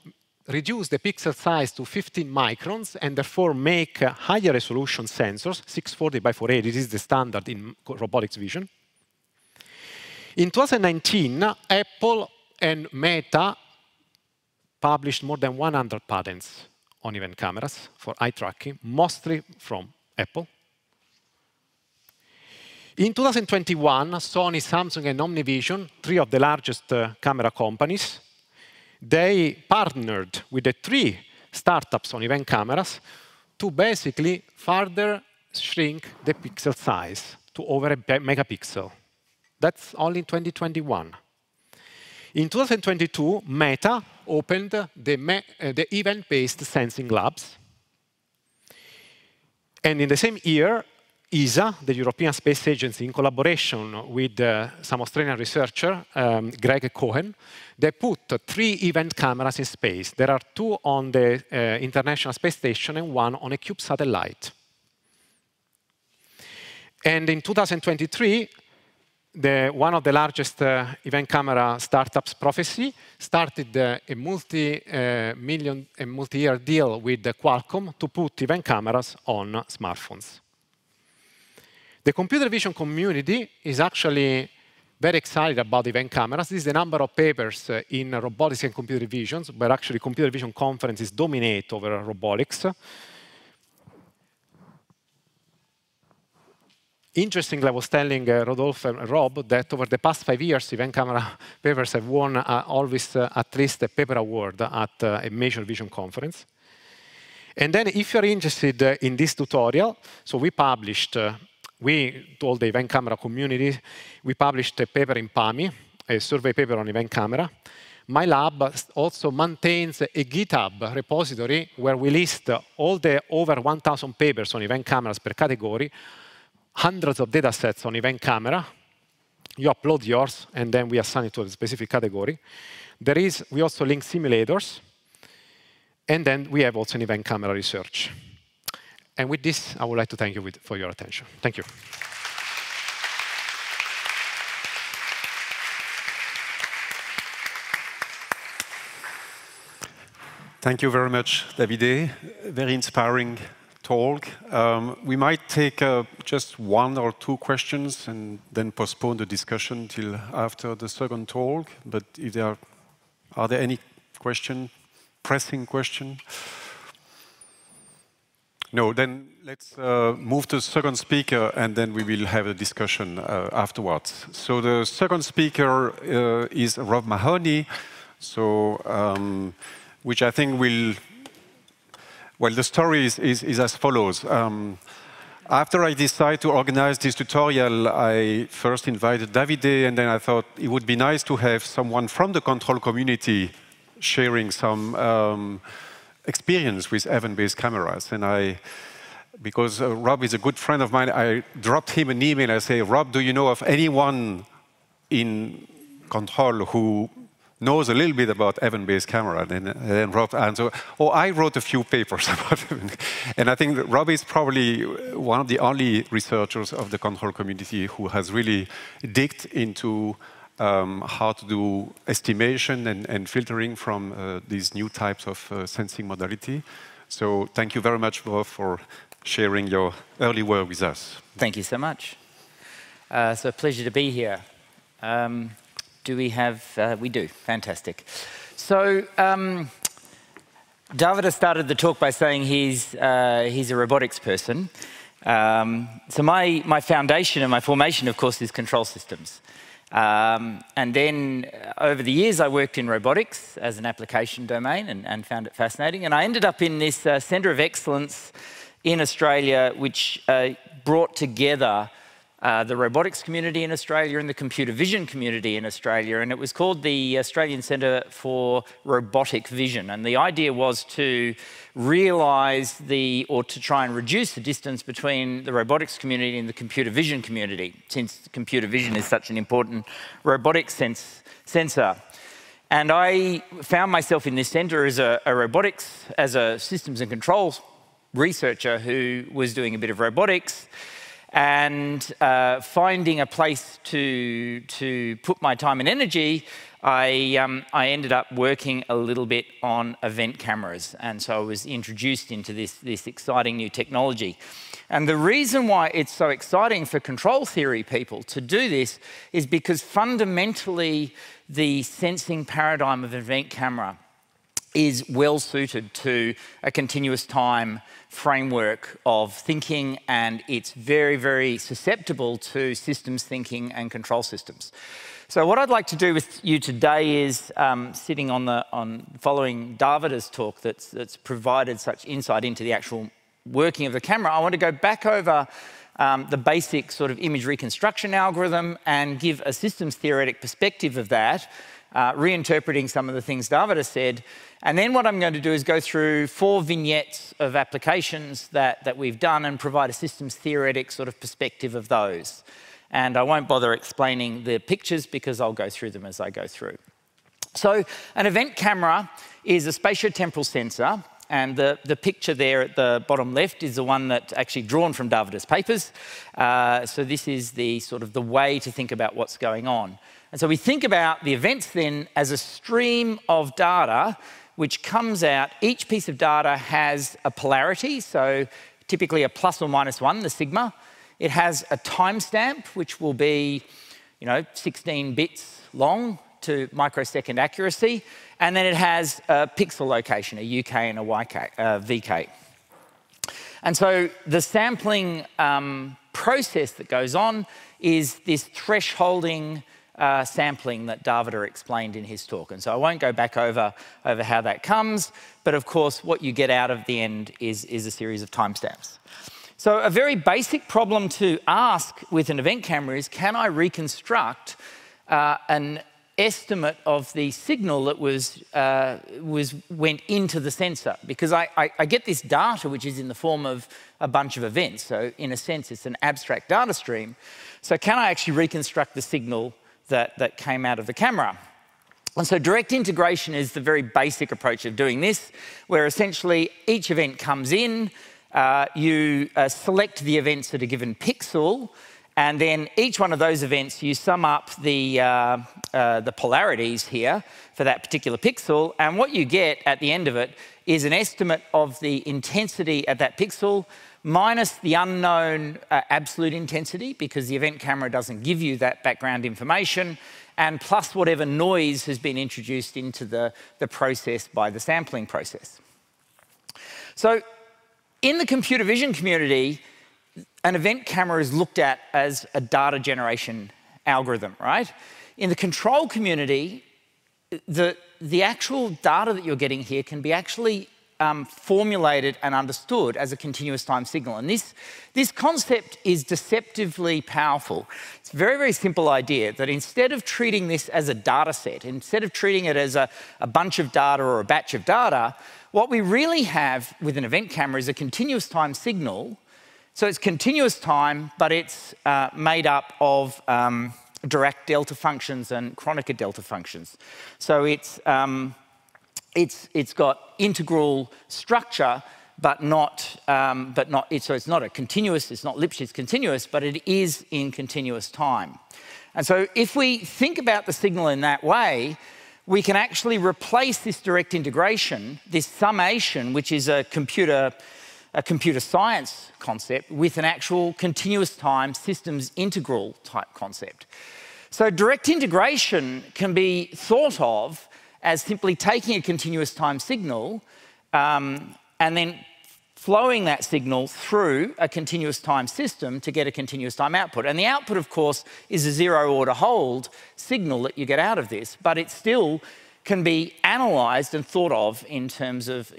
reduce the pixel size to 15 microns and therefore make higher resolution sensors, 640 by 480. This is the standard in robotics vision. In 2019, Apple and Meta published more than 100 patents on event cameras for eye tracking, mostly from Apple. In 2021, Sony, Samsung, and OmniVision, 3 of the largest camera companies, they partnered with the 3 startups on event cameras to basically further shrink the pixel size to over a megapixel. That's only in 2021. In 2022, Meta opened the event-based sensing labs. And in the same year, ESA, the European Space Agency, in collaboration with some Australian researcher, Greg Cohen, they put 3 event cameras in space. There are 2 on the International Space Station and 1 on a CubeSat satellite. And in 2023, one of the largest event camera startups, Prophecy, started a multi-year deal with Qualcomm to put event cameras on smartphones. The computer vision community is actually very excited about event cameras. This is the number of papers in robotics and computer vision, but actually computer vision conferences dominate over robotics. Interestingly, I was telling Rodolphe and Rob that over the past 5 years, event camera papers have won always at least a paper award at a major vision conference. And then if you're interested in this tutorial, so we published we told the event camera community, we published a paper in PAMI, a survey paper on event camera. My lab also maintains a GitHub repository where we list all the over 1,000 papers on event cameras per category, hundreds of data sets on event camera. You upload yours, and then we assign it to a specific category. We also link simulators, and then we have also an event camera research. And with this, I would like to thank you for your attention. Thank you. Thank you very much, Davide. Very inspiring talk. We might take just 1 or 2 questions and then postpone the discussion till after the second talk. But if there are there any questions, pressing questions? No, then let's move to the second speaker, and then we will have a discussion afterwards. So the second speaker is Rob Mahoney, so, which I think will, well, the story is as follows. After I decided to organize this tutorial, I first invited Davide, and then I thought it would be nice to have someone from the control community sharing some experience with event-based cameras. And because Rob is a good friend of mine, I dropped him an email. I say, Rob, do you know of anyone in control who knows a little bit about event-based camera? And Rob answered, oh, I wrote a few papers about it. And I think that Rob is probably one of the only researchers of the control community who has really digged into how to do estimation and filtering from these new types of sensing modality. So thank you very much, Rob, for sharing your early work with us. Thank you so much. So a pleasure to be here. Do we have, we do, fantastic. So David has started the talk by saying he's a robotics person. So my foundation and my formation, of course, is control systems. And then over the years, I worked in robotics as an application domain and found it fascinating. And I ended up in this Centre of Excellence in Australia, which brought together the robotics community in Australia and the computer vision community in Australia. And it was called the Australian Centre for Robotic Vision. And the idea was to realise or to try and reduce the distance between the robotics community and the computer vision community, since computer vision is such an important robotics sensor. And I found myself in this centre as a systems and controls researcher who was doing a bit of robotics, and finding a place to put my time and energy, I ended up working a little bit on event cameras. And so I was introduced into this exciting new technology. And the reason why it's so exciting for control theory people to do this is because fundamentally the sensing paradigm of an event camera is well suited to a continuous time framework of thinking, and it's very, very susceptible to systems thinking and control systems. So what I'd like to do with you today is sitting on following David's talk that's provided such insight into the actual working of the camera. I want to go back over the basic sort of image reconstruction algorithm and give a systems theoretic perspective of that, reinterpreting some of the things David has said. And then what I'm going to do is go through 4 vignettes of applications that we've done and provide a systems theoretic sort of perspective of those. And I won't bother explaining the pictures because I'll go through them as I go through. So an event camera is a spatiotemporal sensor. And the picture there at the bottom left is the one that's actually drawn from David's papers. So this is the sort of the way to think about what's going on. And so we think about the events then as a stream of data which comes out. Each piece of data has a polarity, so typically a plus or minus 1, the sigma. It has a timestamp, which will be 16 bits long to microsecond accuracy. And then it has a pixel location, a UK and a VK. And so the sampling process that goes on is this thresholding sampling that David explained in his talk. And so I won't go back over how that comes, but of course what you get out of the end is a series of timestamps. So a very basic problem to ask with an event camera is, can I reconstruct an estimate of the signal that went into the sensor? Because I get this data which is in the form of a bunch of events. So in a sense, it's an abstract data stream. So can I actually reconstruct the signal that came out of the camera? And so direct integration is the very basic approach of doing this, where essentially each event comes in, you select the events at a given pixel, and then each one of those events, you sum up the polarities here for that particular pixel, and what you get at the end of it is an estimate of the intensity at that pixel minus the unknown absolute intensity, because the event camera doesn't give you that background information, and plus whatever noise has been introduced into the process by the sampling process. So in the computer vision community, an event camera is looked at as a data generation algorithm, right? In the control community, the actual data that you're getting here can be actually formulated and understood as a continuous time signal. And this concept is deceptively powerful. It's a very, very simple idea that instead of treating this as a data set, instead of treating it as a bunch of data or a batch of data, what we really have with an event camera is a continuous time signal. So it's continuous time, but it's made up of Dirac delta functions and Kronecker delta functions. So it's got integral structure, but it's not a continuous, it's not Lipschitz continuous, but it is in continuous time. And so if we think about the signal in that way, we can actually replace this direct integration, this summation, which is a computer a computer science concept with an actual continuous time systems integral type concept. So direct integration can be thought of as simply taking a continuous time signal and then flowing that signal through a continuous time system to get a continuous time output. And the output, of course, is a zero-order hold signal that you get out of this, but it still can be analysed and thought of in terms of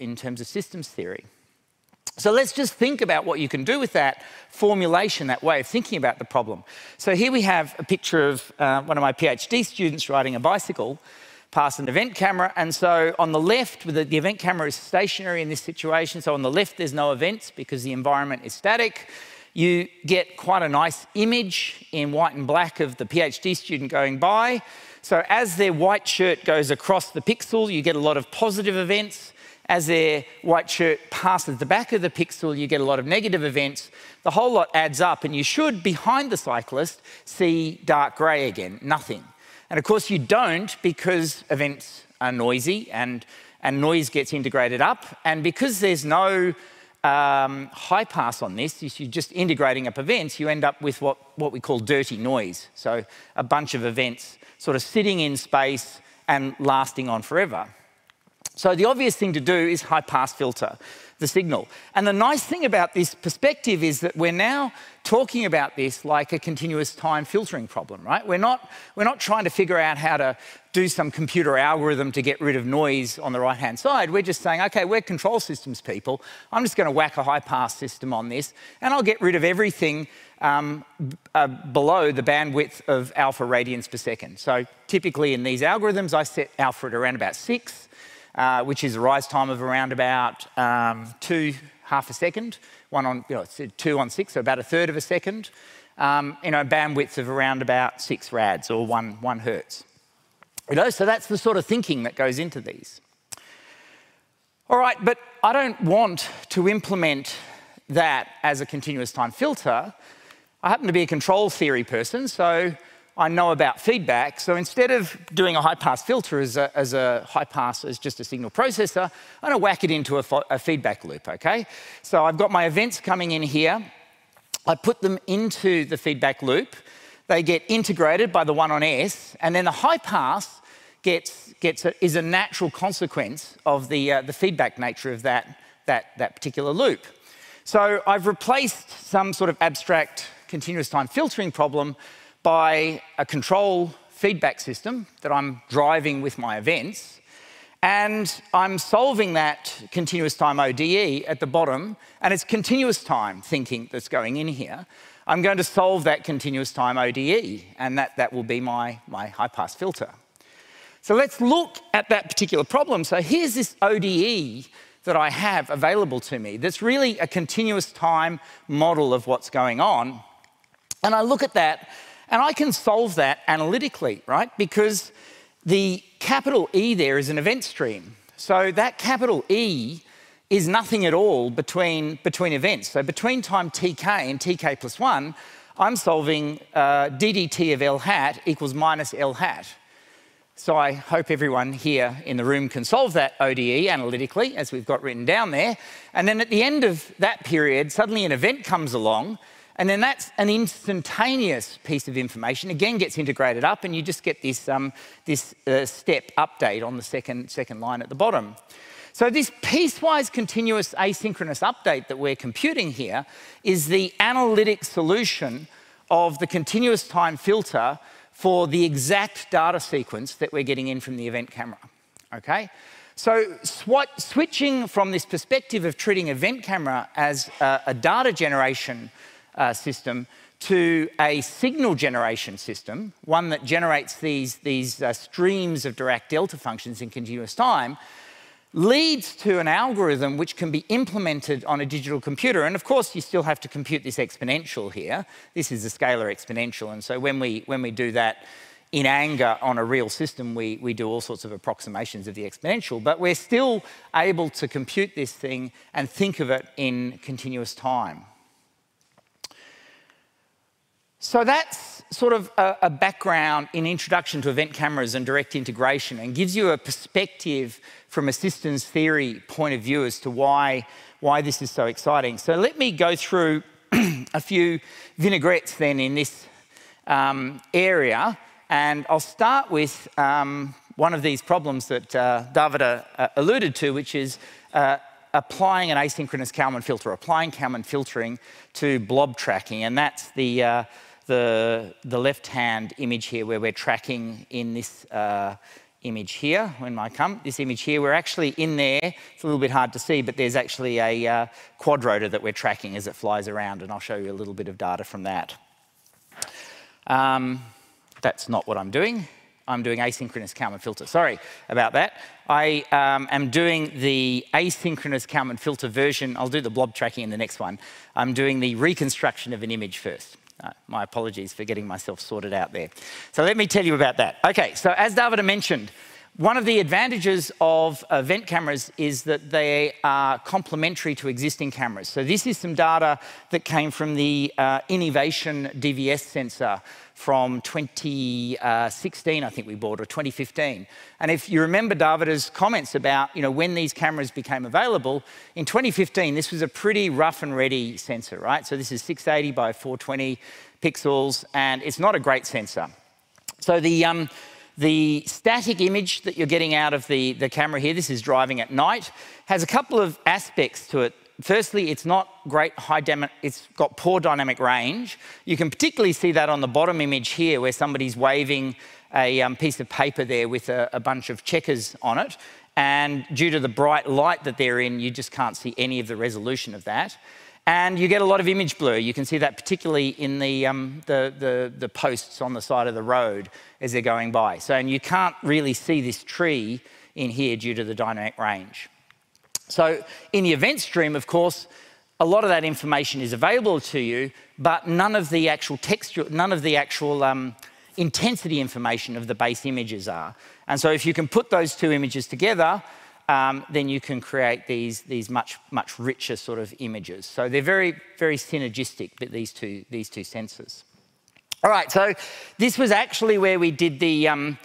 systems theory. So let's just think about what you can do with that formulation, that way of thinking about the problem. So here we have a picture of one of my PhD students riding a bicycle past an event camera. And so on the left, the event camera is stationary in this situation. So on the left, there's no events because the environment is static. You get quite a nice image in white and black of the PhD student going by. So as their white shirt goes across the pixel, you get a lot of positive events. As their white shirt passes the back of the pixel, you get a lot of negative events. The whole lot adds up, and you should, behind the cyclist, see dark grey again, nothing. And of course you don't, because events are noisy and noise gets integrated up. And because there's no high pass on this, if you're just integrating up events, you end up with what we call dirty noise. So a bunch of events sort of sitting in space and lasting on forever. So the obvious thing to do is high pass filter the signal. And the nice thing about this perspective is that we're now talking about this like a continuous time filtering problem, right? We're not trying to figure out how to do some computer algorithm to get rid of noise on the right-hand side. We're just saying, okay, we're control systems people. I'm just going to whack a high pass system on this, and I'll get rid of everything below the bandwidth of alpha radians per second. So typically in these algorithms, I set alpha at around about 6. Which is a rise time of around about 2.5 a second. 2 on 6, so about 1/3 of a second. Bandwidth of around about 6 rads or 1 hertz. So that's the sort of thinking that goes into these. All right, but I don't want to implement that as a continuous time filter. I happen to be a control theory person, so I know about feedback. So instead of doing a high-pass filter as a high-pass as just a signal processor, I'm going to whack it into a feedback loop, okay? So I've got my events coming in here. I put them into the feedback loop. They get integrated by the one on S, and then the high-pass is a natural consequence of the feedback nature of that particular loop. So I've replaced some sort of abstract continuous time filtering problem by a control feedback system that I'm driving with my events, and I'm solving that continuous time ODE at the bottom, and it's continuous time thinking that's going in here. I'm going to solve that continuous time ODE, and that will be my high-pass filter. So let's look at that particular problem. So here's this ODE that I have available to me that's really a continuous time model of what's going on, and I look at that, and I can solve that analytically, right? Because the capital E there is an event stream. So that capital E is nothing at all between events. So between time tk and tk plus 1, I'm solving ddt of L hat equals minus L hat. So I hope everyone here in the room can solve that ODE analytically, as we've got written down there. And then at the end of that period, suddenly an event comes along, and then that's an instantaneous piece of information, again gets integrated up, and you just get this, step update on the second line at the bottom. So this piecewise continuous asynchronous update that we're computing here is the analytic solution of the continuous time filter for the exact data sequence that we're getting in from the event camera, okay? So switching from this perspective of treating event camera as a data generation system to a signal generation system, one that generates these streams of Dirac delta functions in continuous time, leads to an algorithm which can be implemented on a digital computer. And of course, you still have to compute this exponential here. This is a scalar exponential. And so when we do that in anger on a real system, we do all sorts of approximations of the exponential. But we're still able to compute this thing and think of it in continuous time. So that's sort of a background in introduction to event cameras and direct integration, and gives you a perspective from a systems theory point of view as to why this is so exciting. So let me go through a few vinaigrettes then in this area, and I'll start with one of these problems that David alluded to, which is applying an asynchronous Kalman filter, applying Kalman filtering to blob tracking, and that's the left-hand image here where we're tracking in this image here. When I come, this image here, we're actually in there. It's a little bit hard to see, but there's actually a quadrotor that we're tracking as it flies around, and I'll show you a little bit of data from that. That's not what I'm doing. I'm doing asynchronous Kalman filter. Sorry about that. I am doing the asynchronous Kalman filter version. I'll do the blob tracking in the next one. I'm doing the reconstruction of an image first. My apologies for getting myself sorted out there. So let me tell you about that. Okay, so as David mentioned, one of the advantages of event cameras is that they are complementary to existing cameras. So this is some data that came from the Innovation DVS sensor from 2016, I think we bought, or 2015. And if you remember David's comments about when these cameras became available, in 2015, this was a pretty rough and ready sensor, right? So this is 680 by 420 pixels, and it's not a great sensor. So the static image that you're getting out of the camera here, this is driving at night, has a couple of aspects to it. Firstly, it's not great it's got poor dynamic range. You can particularly see that on the bottom image here where somebody's waving a piece of paper there with a bunch of checkers on it. And due to the bright light that they're in, you just can't see any of the resolution of that. And you get a lot of image blur. You can see that particularly in the posts on the side of the road as they're going by. So, and you can't really see this tree in here due to the dynamic range. So in the event stream, of course, a lot of that information is available to you, but none of the actual texture, none of the actual intensity information of the base images are. And so if you can put those two images together, then you can create these much richer sort of images. So they're very, very synergistic, but these two sensors. All right, so this was actually where we did the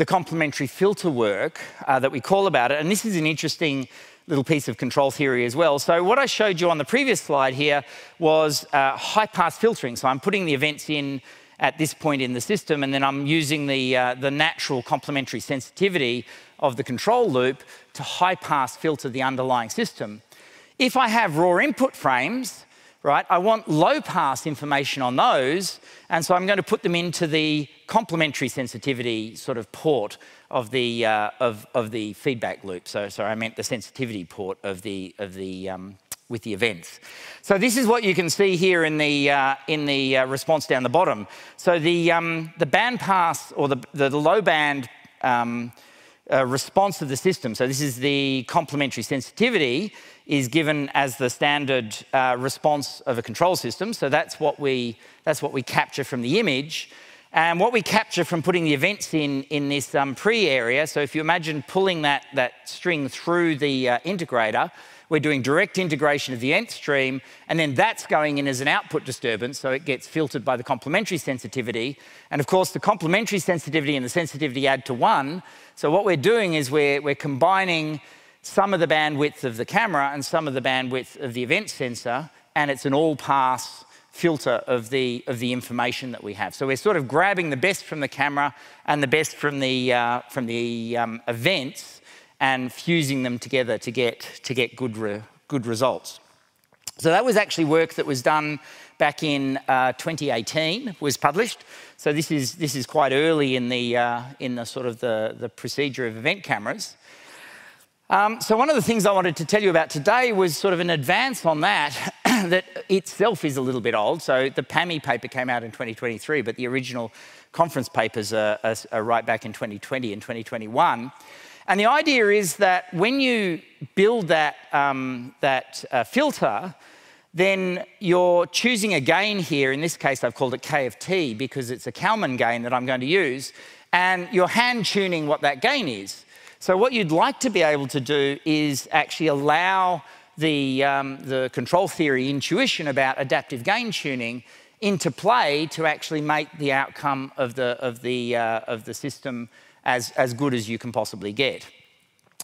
complementary filter work that we call about it, and this is an interesting little piece of control theory as well. So what I showed you on the previous slide here was high-pass filtering. So I'm putting the events in at this point in the system, and then I'm using the natural complementary sensitivity of the control loop to high-pass filter the underlying system. If I have raw input frames, right, I want low-pass information on those, and so I'm going to put them into the complementary sensitivity sort of port of the feedback loop. So sorry, I meant the sensitivity port of with the events. So this is what you can see here in the response down the bottom. So the band pass, or the low band response of the system. So this is the complementary sensitivity, is given as the standard response of a control system. So that's what we capture from the image. And what we capture from putting the events in this pre area, so if you imagine pulling that string through the integrator, we're doing direct integration of the nth stream, and then that's going in as an output disturbance, so it gets filtered by the complementary sensitivity. And of course, the complementary sensitivity and the sensitivity add to 1. So what we're doing is we're combining some of the bandwidth of the camera and some of the bandwidth of the event sensor, and it's an all-pass filter of the information that we have. So we're sort of grabbing the best from the camera and the best from the events and fusing them together to get good results. So that was actually work that was done back in 2018, was published. So this is quite early in the sort of the procedure of event cameras. So one of the things I wanted to tell you about today was sort of an advance on that, that itself is a little bit old. So the PAMI paper came out in 2023, but the original conference papers are right back in 2020 and 2021. And the idea is that when you build that filter, then you're choosing a gain here. In this case, I've called it K of T because it's a Kalman gain that I'm going to use. And you're hand tuning what that gain is. So what you'd like to be able to do is actually allow the control theory intuition about adaptive gain tuning into play to actually make the outcome of the system as good as you can possibly get.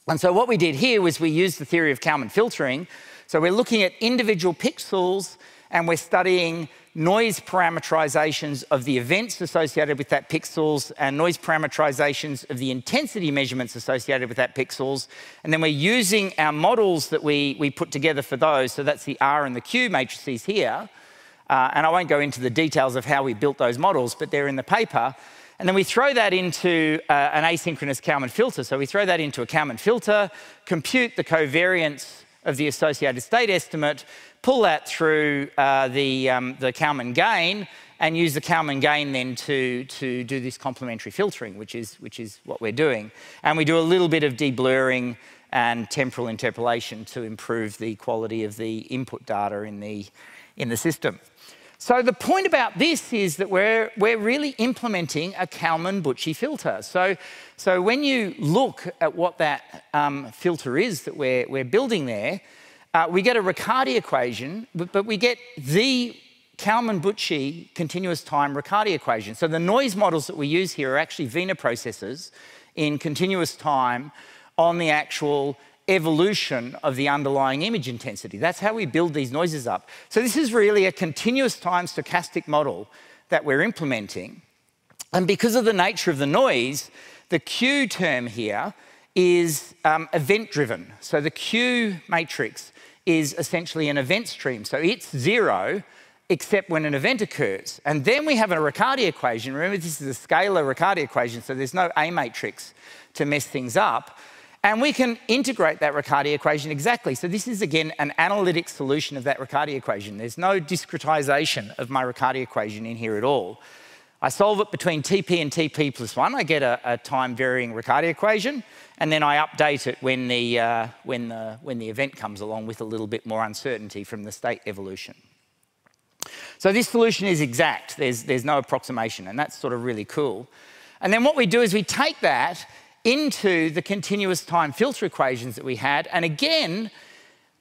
And so what we did here was we used the theory of Kalman filtering. So we're looking at individual pixels and we're studying noise parameterizations of the events associated with that pixels and noise parameterizations of the intensity measurements associated with that pixels. And then we're using our models that we put together for those. So that's the R and the Q matrices here. And I won't go into the details of how we built those models, but they're in the paper. And then we throw that into an asynchronous Kalman filter. So we throw that into a Kalman filter, compute the covariance of the associated state estimate, pull that through the Kalman gain, and use the Kalman gain then to do this complementary filtering, which is what we're doing. And we do a little bit of deblurring and temporal interpolation to improve the quality of the input data in the system. So the point about this is that we're really implementing a Kalman-Bucci filter. So when you look at what that filter is that we're building there, we get a Riccardi equation, but we get the Kalman-Bucci continuous time Riccardi equation. So the noise models that we use here are actually Wiener processes in continuous time on the actual evolution of the underlying image intensity. That's how we build these noises up. So this is really a continuous time stochastic model that we're implementing. And because of the nature of the noise, the Q term here is event-driven. So the Q matrix is essentially an event stream. So it's 0 except when an event occurs. And then we have a Riccardi equation. Remember, this is a scalar Riccardi equation, so there's no A matrix to mess things up. And we can integrate that Riccardi equation exactly. So this is, again, an analytic solution of that Riccardi equation. There's no discretization of my Riccardi equation in here at all. I solve it between TP and TP plus 1. I get a time-varying Riccardi equation, and then I update it when the event comes along with a little bit more uncertainty from the state evolution. So this solution is exact. There's no approximation, and that's sort of really cool. And then what we do is we take that into the continuous time filter equations that we had. And again,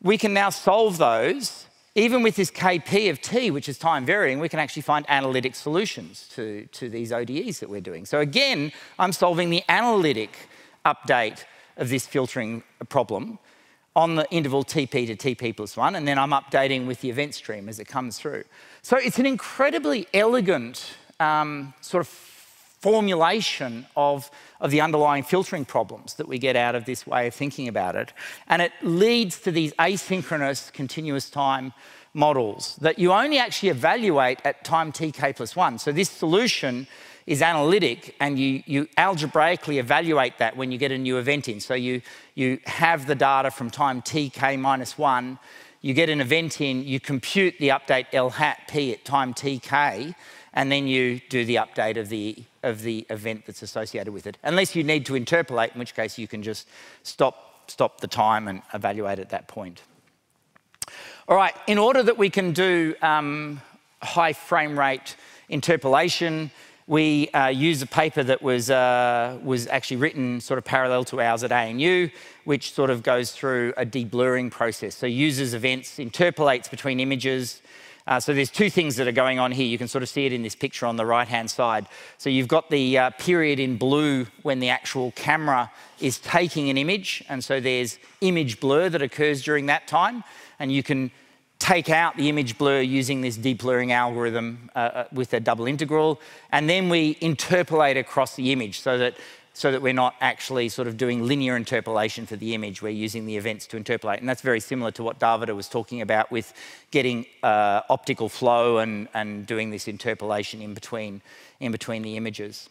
we can now solve those. Even with this Kp of t, which is time varying, we can actually find analytic solutions to these ODEs that we're doing. So again, I'm solving the analytic update of this filtering problem on the interval TP to TP plus 1, and then I'm updating with the event stream as it comes through. So it's an incredibly elegant sort of formulation of the underlying filtering problems that we get out of this way of thinking about it. And it leads to these asynchronous continuous time models that you only actually evaluate at time tk plus 1. So this solution is analytic, and you algebraically evaluate that when you get a new event in. So you have the data from time tk minus 1, you get an event in, you compute the update L hat p at time tk, and then you do the update of the event that's associated with it. Unless you need to interpolate, in which case you can just stop the time and evaluate at that point. All right, in order that we can do high frame rate interpolation, we use a paper that was actually written sort of parallel to ours at ANU, which sort of goes through a deblurring process. So uses events, interpolates between images. So there's two things that are going on here. You can sort of see it in this picture on the right-hand side. So you've got the period in blue when the actual camera is taking an image, and so there's image blur that occurs during that time, and you can take out the image blur using this deblurring algorithm with a double integral, and then we interpolate across the image so that we're not actually sort of doing linear interpolation for the image. We're using the events to interpolate. And that's very similar to what Davide was talking about with getting optical flow and doing this interpolation in between the images.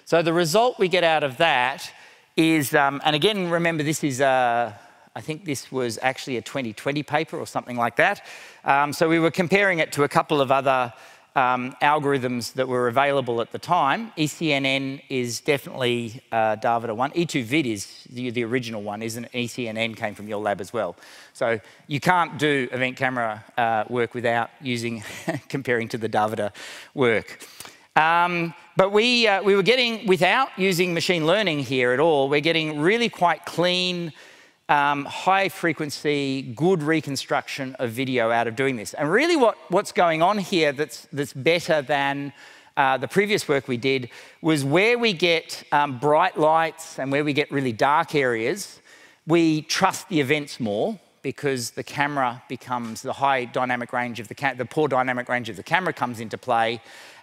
So the result we get out of that is, and again, remember this is, I think this was actually a 2020 paper or something like that. So we were comparing it to a couple of other algorithms that were available at the time. ECNN is definitely Davide one. E2Vid is the original one, isn't it? ECNN came from your lab as well. So you can't do event camera work without comparing to the Davide work. But we were getting, without using machine learning here at all, we're getting really quite clean high frequency, good reconstruction of video out of doing this. And really what's going on here that's better than the previous work we did was where we get bright lights and where we get really dark areas, we trust the events more because the camera becomes the high dynamic range of the poor dynamic range of the camera comes into play.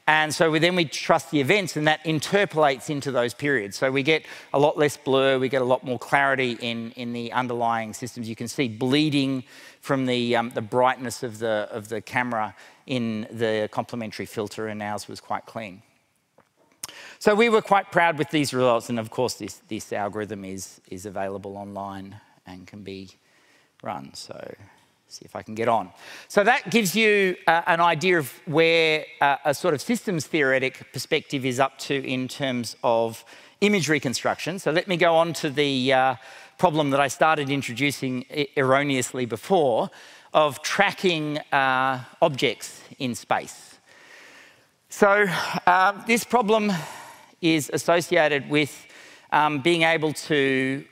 And so we trust the events, and that interpolates into those periods. So we get a lot less blur, we get a lot more clarity in the underlying systems. You can see bleeding from the brightness of the camera in the complementary filter, and ours was quite clean. So we were quite proud with these results, and of course this algorithm is available online and can be run. So see if I can get on. So that gives you an idea of where a sort of systems theoretic perspective is up to in terms of image reconstruction. So let me go on to the problem that I started introducing erroneously before of tracking objects in space. So this problem is associated with being able to,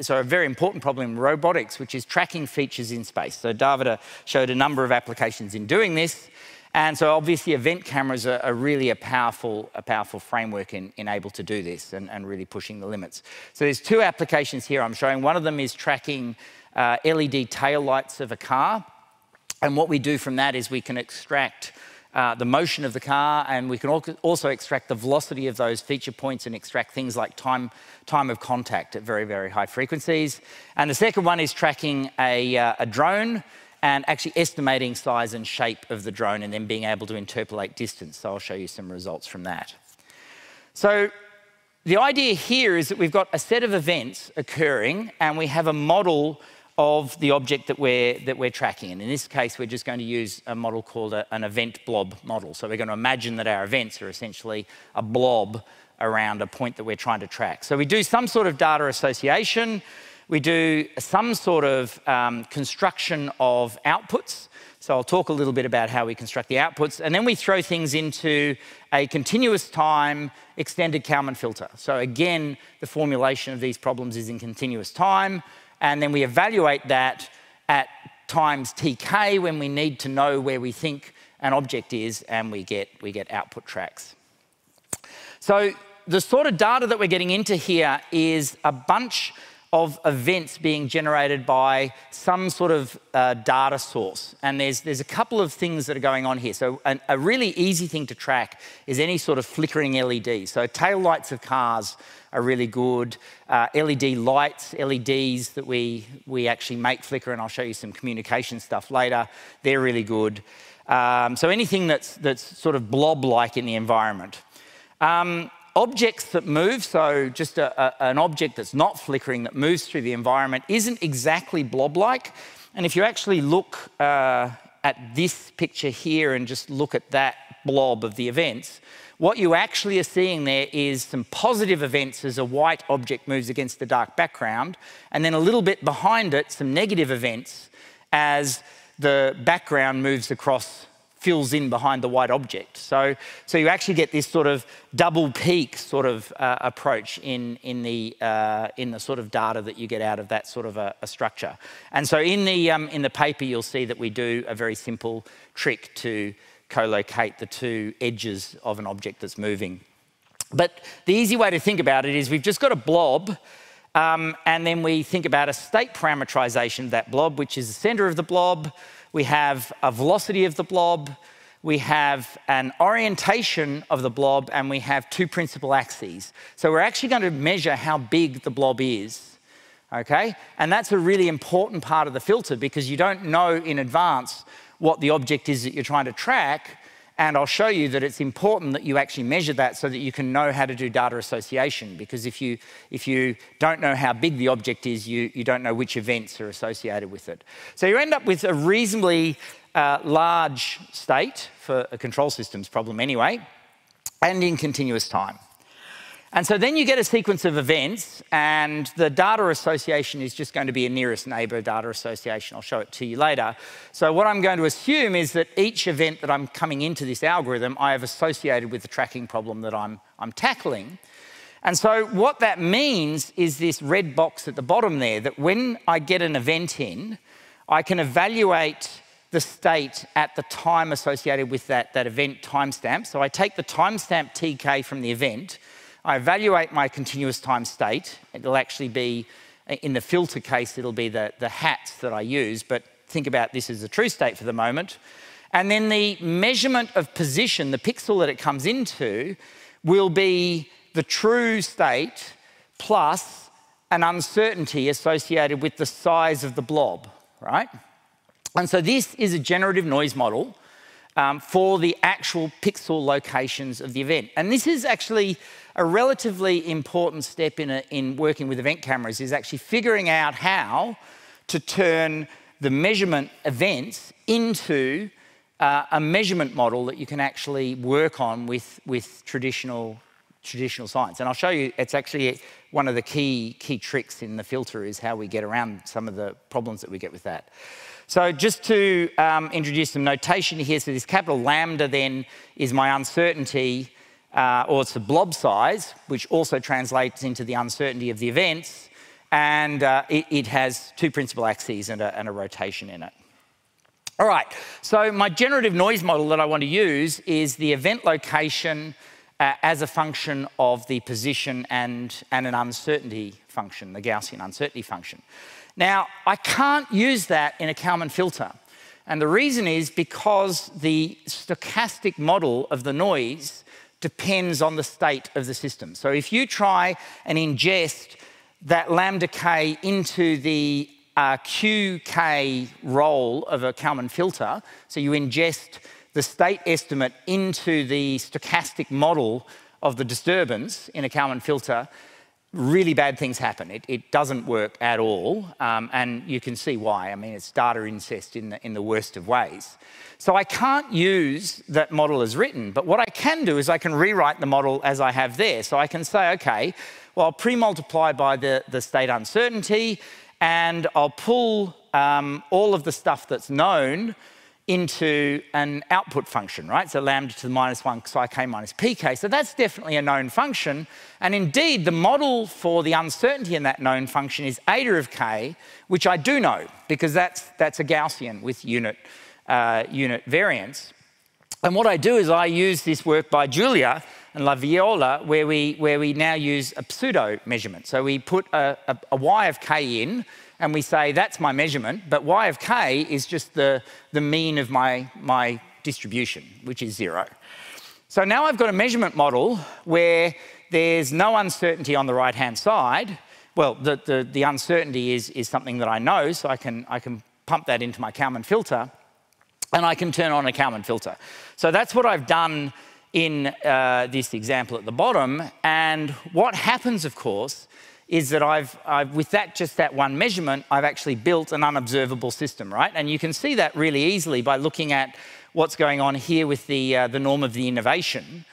so a very important problem in robotics, which is tracking features in space. So Davida showed a number of applications in doing this. And so obviously event cameras are really a powerful framework in able to do this and really pushing the limits. So there's two applications here I'm showing. One of them is tracking LED tail lights of a car. And what we do from that is we can extract the motion of the car, and we can also extract the velocity of those feature points and extract things like time of contact at very, very high frequencies. And the second one is tracking a drone and actually estimating size and shape of the drone and then being able to interpolate distance. So I'll show you some results from that. So the idea here is that we've got a set of events occurring and we have a model of the object that we're tracking. And in this case, we're just going to use a model called an event blob model. So we're going to imagine that our events are essentially a blob around a point that we're trying to track. So we do some sort of data association. We do some sort of construction of outputs. So I'll talk a little bit about how we construct the outputs. And then we throw things into a continuous time extended Kalman filter. So again, the formulation of these problems is in continuous time. And then we evaluate that at times tk when we need to know where we think an object is, and we get output tracks. So the sort of data that we're getting into here is a bunch of events being generated by some sort of data source. And there's a couple of things that are going on here. So a really easy thing to track is any sort of flickering LED. So tail lights of cars are really good. LED lights, LEDs that we actually make flicker, and I'll show you some communication stuff later, they're really good. So anything that's sort of blob-like in the environment. Objects that move, so just an object that's not flickering that moves through the environment isn't exactly blob-like. And if you actually look at this picture here and just look at that blob of the events, what you actually are seeing there is some positive events as a white object moves against the dark background, and then a little bit behind it, some negative events as the background moves across, fills in behind the white object. So you actually get this sort of double peak sort of approach in the sort of data that you get out of that sort of a structure. And so in the paper, you'll see that we do a very simple trick to co-locate the two edges of an object that's moving. But the easy way to think about it is we've just got a blob, and then we think about a state parameterization of that blob, which is the center of the blob. We have a velocity of the blob, we have an orientation of the blob, and we have two principal axes. So we're actually going to measure how big the blob is, okay? And that's a really important part of the filter because you don't know in advance what the object is that you're trying to track, and I'll show you that it's important that you actually measure that so that you can know how to do data association, because if you don't know how big the object is, you don't know which events are associated with it. So you end up with a reasonably large state for a control systems problem anyway, and in continuous time. And so then you get a sequence of events, and the data association is just going to be a nearest neighbor data association. I'll show it to you later. So what I'm going to assume is that each event that I'm coming into this algorithm, I have associated with the tracking problem that I'm tackling. And so what that means is this red box at the bottom there, that when I get an event in, I can evaluate the state at the time associated with that event timestamp. So I take the timestamp TK from the event, I evaluate my continuous time state. It'll actually be, in the filter case, it'll be the hats that I use, but think about this as a true state for the moment. And then the measurement of position, the pixel that it comes into, will be the true state plus an uncertainty associated with the size of the blob, right? And so this is a generative noise model for the actual pixel locations of the event. And this is actually a relatively important step in working with event cameras, is actually figuring out how to turn the measurement events into a measurement model that you can actually work on with traditional science. And I'll show you, it's actually one of the key tricks in the filter is how we get around some of the problems that we get with that. So just to introduce some notation here, so this capital lambda then is my uncertainty, or it's the blob size, which also translates into the uncertainty of the events, and it has two principal axes and a rotation in it. All right, so my generative noise model that I want to use is the event location as a function of the position and an uncertainty function, the Gaussian uncertainty function. Now, I can't use that in a Kalman filter. And the reason is because the stochastic model of the noise depends on the state of the system. So if you try and ingest that lambda k into the QK role of a Kalman filter, so you ingest the state estimate into the stochastic model of the disturbance in a Kalman filter, really bad things happen. It doesn't work at all, and you can see why. I mean, it's data incest in the worst of ways. So I can't use that model as written, but what I can do is I can rewrite the model as I have there. So I can say, okay, well, I'll pre-multiply by the state uncertainty, and I'll pull all of the stuff that's known into an output function, right? So lambda to the -1 psi k minus pk. So that's definitely a known function. And indeed, the model for the uncertainty in that known function is eta of k, which I do know, because that's a Gaussian with unit variance. And what I do is I use this work by Giulia and La Viola, where we now use a pseudo measurement. So we put a y of k in, and we say that's my measurement, but y of k is just the mean of my distribution, which is 0. So now I've got a measurement model where there's no uncertainty on the right-hand side. Well, the uncertainty is something that I know, so I can pump that into my Kalman filter, and I can turn on a Kalman filter. So that's what I've done in this example at the bottom. And what happens, of course, is that with just that one measurement, I've actually built an unobservable system, right? And you can see that really easily by looking at what's going on here with the norm of the innovation,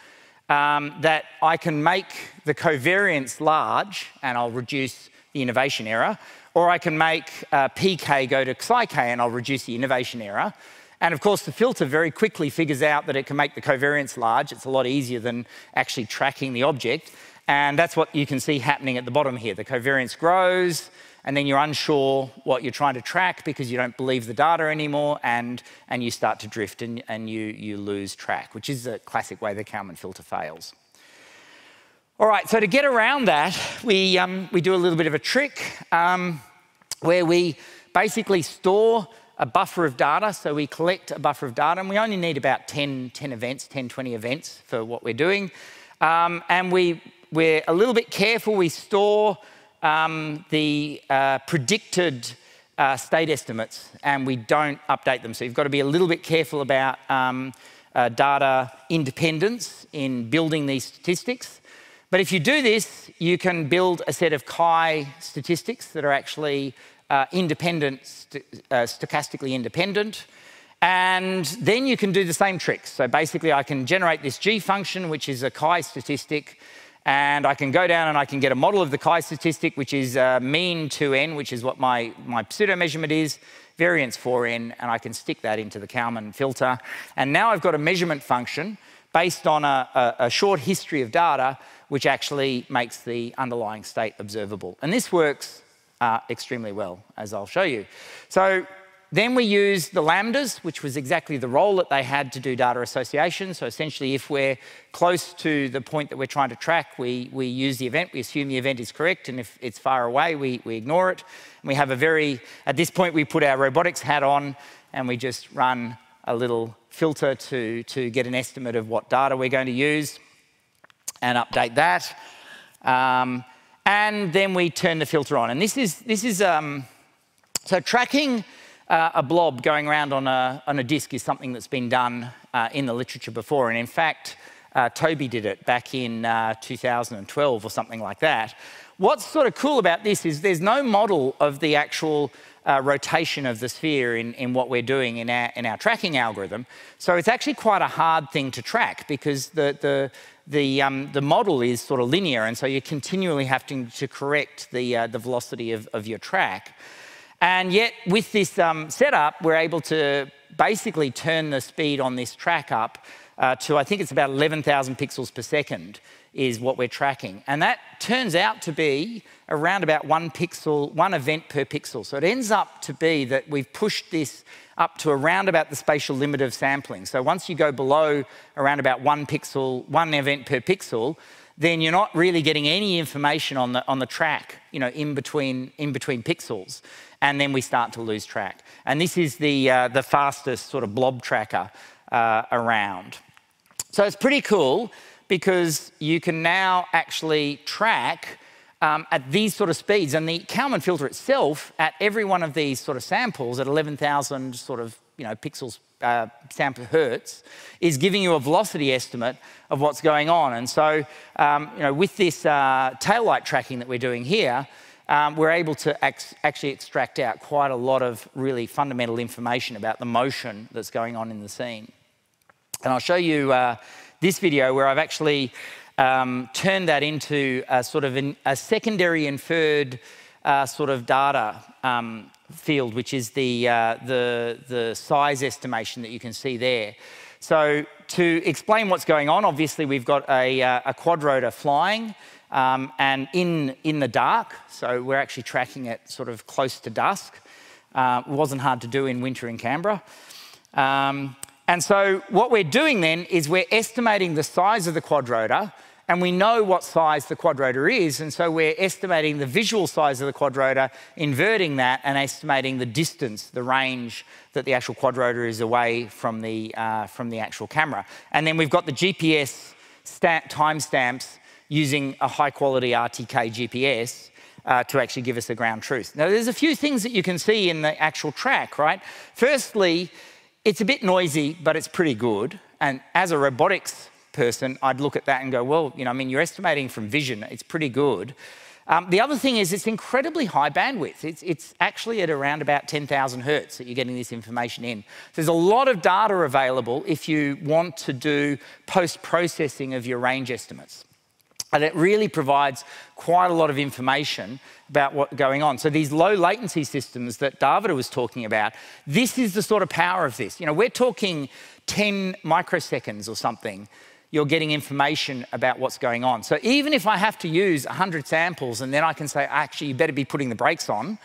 that I can make the covariance large, and I'll reduce the innovation error, or I can make pk go to psi k, and I'll reduce the innovation error. And of course, the filter very quickly figures out that it can make the covariance large. It's a lot easier than actually tracking the object. And that's what you can see happening at the bottom here. The covariance grows, and then you're unsure what you're trying to track because you don't believe the data anymore, and you start to drift and you lose track, which is a classic way the Kalman filter fails. All right, so to get around that, we do a little bit of a trick where we basically store a buffer of data. So we collect a buffer of data, and we only need about 10 events, 10, 20 events for what we're doing. And we're a little bit careful. We store the predicted state estimates, and we don't update them. So you've got to be a little bit careful about data independence in building these statistics. But if you do this, you can build a set of chi statistics that are actually stochastically independent. And then you can do the same tricks. So basically, I can generate this G function, which is a chi statistic, and I can go down and I can get a model of the chi statistic, which is mean 2n, which is what my pseudo measurement is, variance 4n, and I can stick that into the Kalman filter. And now I've got a measurement function based on a short history of data which actually makes the underlying state observable. And this works extremely well, as I'll show you. So then we use the lambdas, which was exactly the role that they had to do data association. So essentially, if we're close to the point that we're trying to track, we use the event, we assume the event is correct, and if it's far away, we ignore it. And we have a very, at this point, we put our robotics hat on, and we just run a little filter to get an estimate of what data we're going to use, and update that. And then we turn the filter on. And this is so tracking a blob going around on a disk is something that's been done in the literature before. And in fact, Toby did it back in 2012 or something like that. What's sort of cool about this is there's no model of the actual rotation of the sphere in what we're doing in our tracking algorithm. So it's actually quite a hard thing to track because the model is sort of linear, and so you're continually having to correct the velocity of your track. And yet, with this setup, we're able to basically turn the speed on this track up to, I think it's about 11,000 pixels per second is what we're tracking. And that turns out to be around about one event per pixel. So it ends up to be that we've pushed this up to around about the spatial limit of sampling. So once you go below around about one event per pixel, then you're not really getting any information on the track, you know, in between pixels, and then we start to lose track. And this is the fastest sort of blob tracker around. So it's pretty cool because you can now actually track at these sort of speeds, and the Kalman filter itself at every one of these sort of samples at 11,000 sort of pixels sample hertz is giving you a velocity estimate of what's going on. And so with this taillight tracking that we're doing here, we're able to actually extract out quite a lot of really fundamental information about the motion that's going on in the scene. And I'll show you this video where I've actually turned that into a sort of a secondary inferred sort of data field, which is the size estimation that you can see there. So to explain what's going on, obviously we've got a quadrotor flying and in the dark, so we're actually tracking it sort of close to dusk. It wasn't hard to do in winter in Canberra. And so what we're doing then is we're estimating the size of the quadrotor, and we know what size the quadrotor is, and so we're estimating the visual size of the quadrotor, inverting that, and estimating the distance, the range that the actual quadrotor is away from the actual camera. And then we've got the GPS timestamps using a high-quality RTK GPS to actually give us the ground truth. Now, there's a few things that you can see in the actual track, right? Firstly, it's a bit noisy, but it's pretty good. And as a robotics person, I'd look at that and go, well, I mean, you're estimating from vision, it's pretty good. The other thing is it's incredibly high bandwidth. It's actually at around about 10,000 hertz that you're getting this information in. There's a lot of data available if you want to do post-processing of your range estimates. And it really provides quite a lot of information about what's going on. So these low latency systems that Davida was talking about, this is the sort of power of this. We're talking 10 microseconds or something, you're getting information about what's going on. So even if I have to use 100 samples and then I can say, actually, you better be putting the brakes on,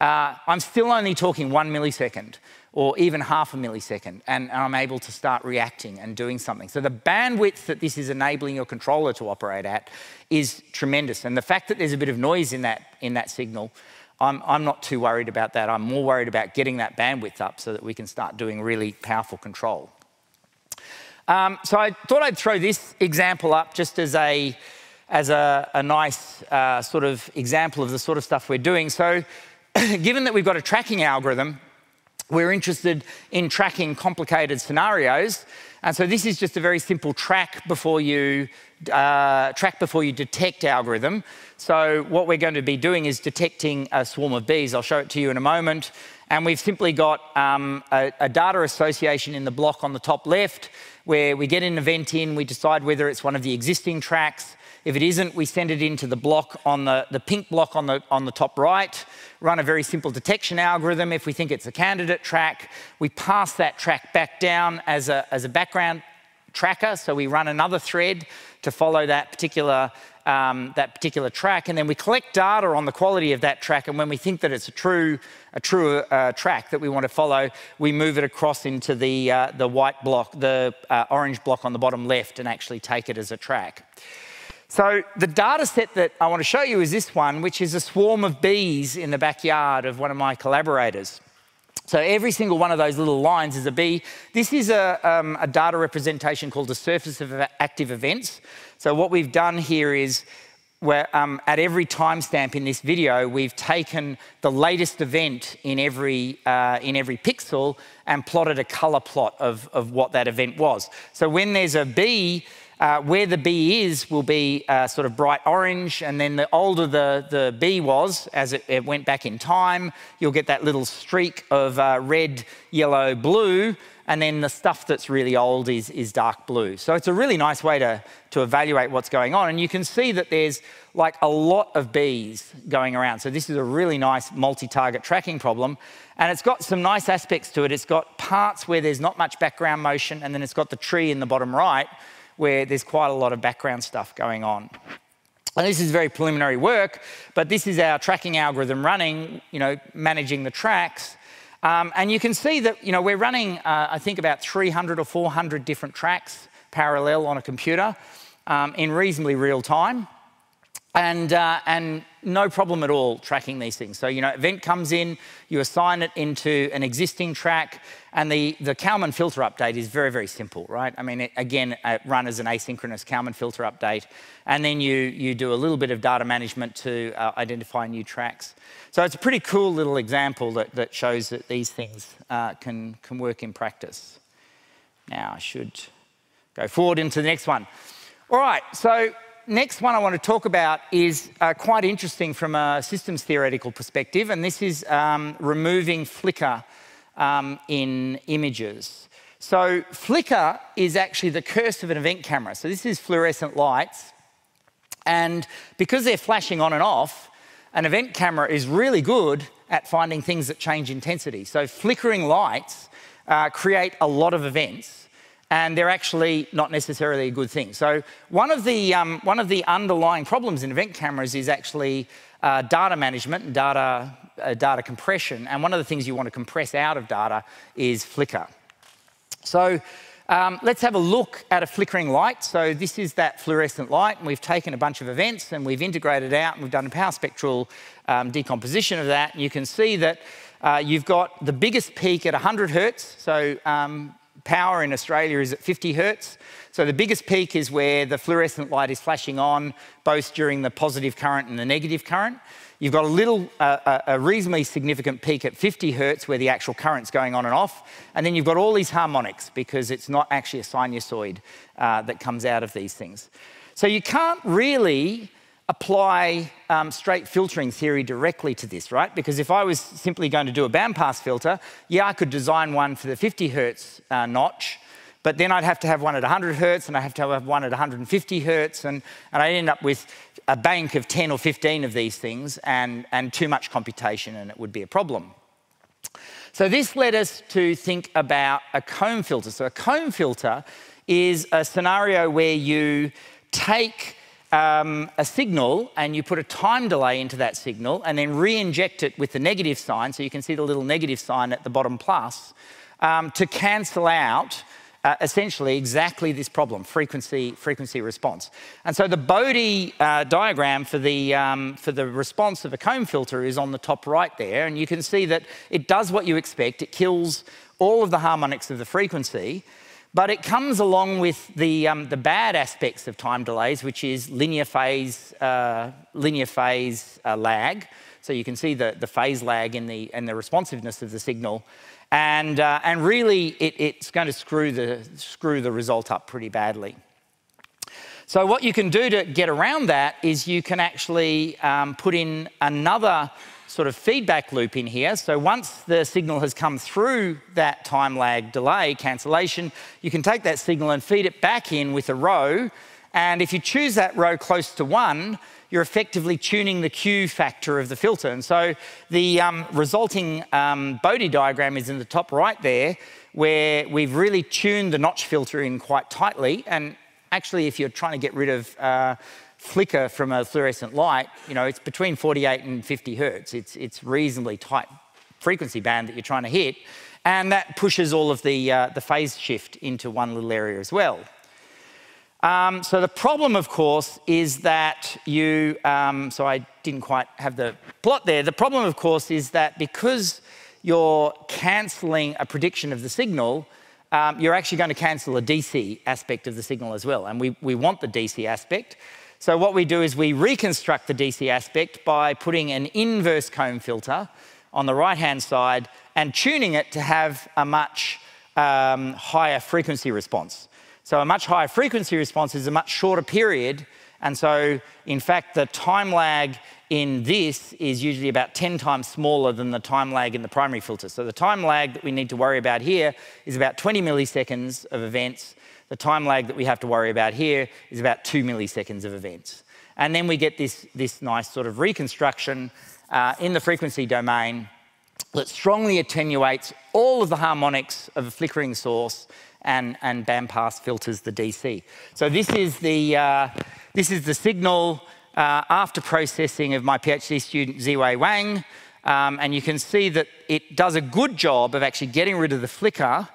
I'm still only talking 1 millisecond or even half a millisecond, and I'm able to start reacting and doing something. So the bandwidth that this is enabling your controller to operate at is tremendous. And the fact that there's a bit of noise in that signal, I'm not too worried about that. I'm more worried about getting that bandwidth up so that we can start doing really powerful control. So I thought I'd throw this example up just as a nice sort of example of the sort of stuff we're doing. So given that we've got a tracking algorithm, we're interested in tracking complicated scenarios. And so this is just a very simple track before you detect algorithm. So what we're going to be doing is detecting a swarm of bees. I'll show it to you in a moment. And we've simply got a data association in the block on the top left, where we get an event in, we decide whether it's one of the existing tracks. If it isn't, we send it into the block on the pink block on the top right, run a very simple detection algorithm. If we think it's a candidate track, we pass that track back down as a background tracker. So we run another thread to follow that particular track, and then we collect data on the quality of that track. And when we think that it's a true track that we want to follow, we move it across into the white block, the orange block on the bottom left, and actually take it as a track. So the data set that I want to show you is this one, which is a swarm of bees in the backyard of one of my collaborators. So every single one of those little lines is a bee. This is a data representation called the surface of active events. So what we've done here is, where at every timestamp in this video, we've taken the latest event in every pixel and plotted a color plot of what that event was. So when there's a bee, where the bee is will be sort of bright orange, and then the older the bee was, as it went back in time, you'll get that little streak of red, yellow, blue, and then the stuff that's really old is dark blue. So it's a really nice way to evaluate what's going on. And you can see that there's like a lot of bees going around. So this is a really nice multi-target tracking problem. And it's got some nice aspects to it. It's got parts where there's not much background motion, and then it's got the tree in the bottom right, where there's quite a lot of background stuff going on. And this is very preliminary work, but this is our tracking algorithm running, managing the tracks. And you can see that, we're running, I think, about 300 or 400 different tracks parallel on a computer in reasonably real time. And no problem at all tracking these things. So, event comes in, you assign it into an existing track, and the Kalman filter update is very, very simple, right? I mean, it run as an asynchronous Kalman filter update, and then you do a little bit of data management to identify new tracks. So it's a pretty cool little example that shows that these things can work in practice. Now I should go forward into the next one. All right, so next one I want to talk about is quite interesting from a systems theoretical perspective, and this is removing flicker in images. So flicker is actually the curse of an event camera. So this is fluorescent lights, and because they're flashing on and off, an event camera is really good at finding things that change intensity. So flickering lights create a lot of events, and they're actually not necessarily a good thing. So one of the underlying problems in event cameras is actually data management and data compression. And one of the things you want to compress out of data is flicker. So let's have a look at a flickering light. So this is that fluorescent light, and we've taken a bunch of events and we've integrated it out, and we've done a power spectral decomposition of that. And you can see that you've got the biggest peak at 100 hertz. So power in Australia is at 50 hertz. So the biggest peak is where the fluorescent light is flashing on, both during the positive current and the negative current. You've got a reasonably significant peak at 50 hertz where the actual current's going on and off. And then you've got all these harmonics because it's not actually a sinusoid that comes out of these things. So you can't really apply straight filtering theory directly to this, right? Because if I was simply going to do a bandpass filter, yeah, I could design one for the 50 hertz notch, but then I'd have to have one at 100 hertz, and I have to have one at 150 hertz, and I'd end up with a bank of 10 or 15 of these things and too much computation, and it would be a problem. So this led us to think about a comb filter. So a comb filter is a scenario where you take a signal and you put a time delay into that signal and then re-inject it with the negative sign, so you can see the little negative sign at the bottom plus, to cancel out essentially exactly this problem, frequency response. And so the Bode diagram for the response of a comb filter is on the top right there, and you can see that it does what you expect. It kills all of the harmonics of the frequency, but it comes along with the bad aspects of time delays, which is linear phase lag. So you can see the phase lag in the responsiveness of the signal, and really it's going to screw the result up pretty badly. So what you can do to get around that is you can actually put in another sort of feedback loop in here. So once the signal has come through that time lag delay cancellation, you can take that signal and feed it back in with a row And if you choose that row close to 1, you're effectively tuning the Q factor of the filter. And so the resulting Bode diagram is in the top right there, where we've really tuned the notch filter in quite tightly. And actually, if you're trying to get rid of flicker from a fluorescent light, you know, it's between 48 and 50 hertz. It's reasonably tight frequency band that you're trying to hit. And that pushes all of the phase shift into one little area as well. So the problem, of course, is that you, so I didn't quite have the plot there. The problem, of course, is that because you're cancelling a prediction of the signal, you're actually going to cancel a DC aspect of the signal as well. And we want the DC aspect. So what we do is we reconstruct the DC aspect by putting an inverse comb filter on the right-hand side and tuning it to have a much higher frequency response. So a much higher frequency response is a much shorter period. And so, in fact, the time lag in this is usually about 10 times smaller than the time lag in the primary filter. So the time lag that we need to worry about here is about 20 milliseconds of events. The time lag that we have to worry about here is about 2 milliseconds of events. And then we get this nice sort of reconstruction in the frequency domain that strongly attenuates all of the harmonics of a flickering source and bandpass filters the DC. So this is the signal after processing of my PhD student Ziwei Wang, and you can see that it does a good job of actually getting rid of the flicker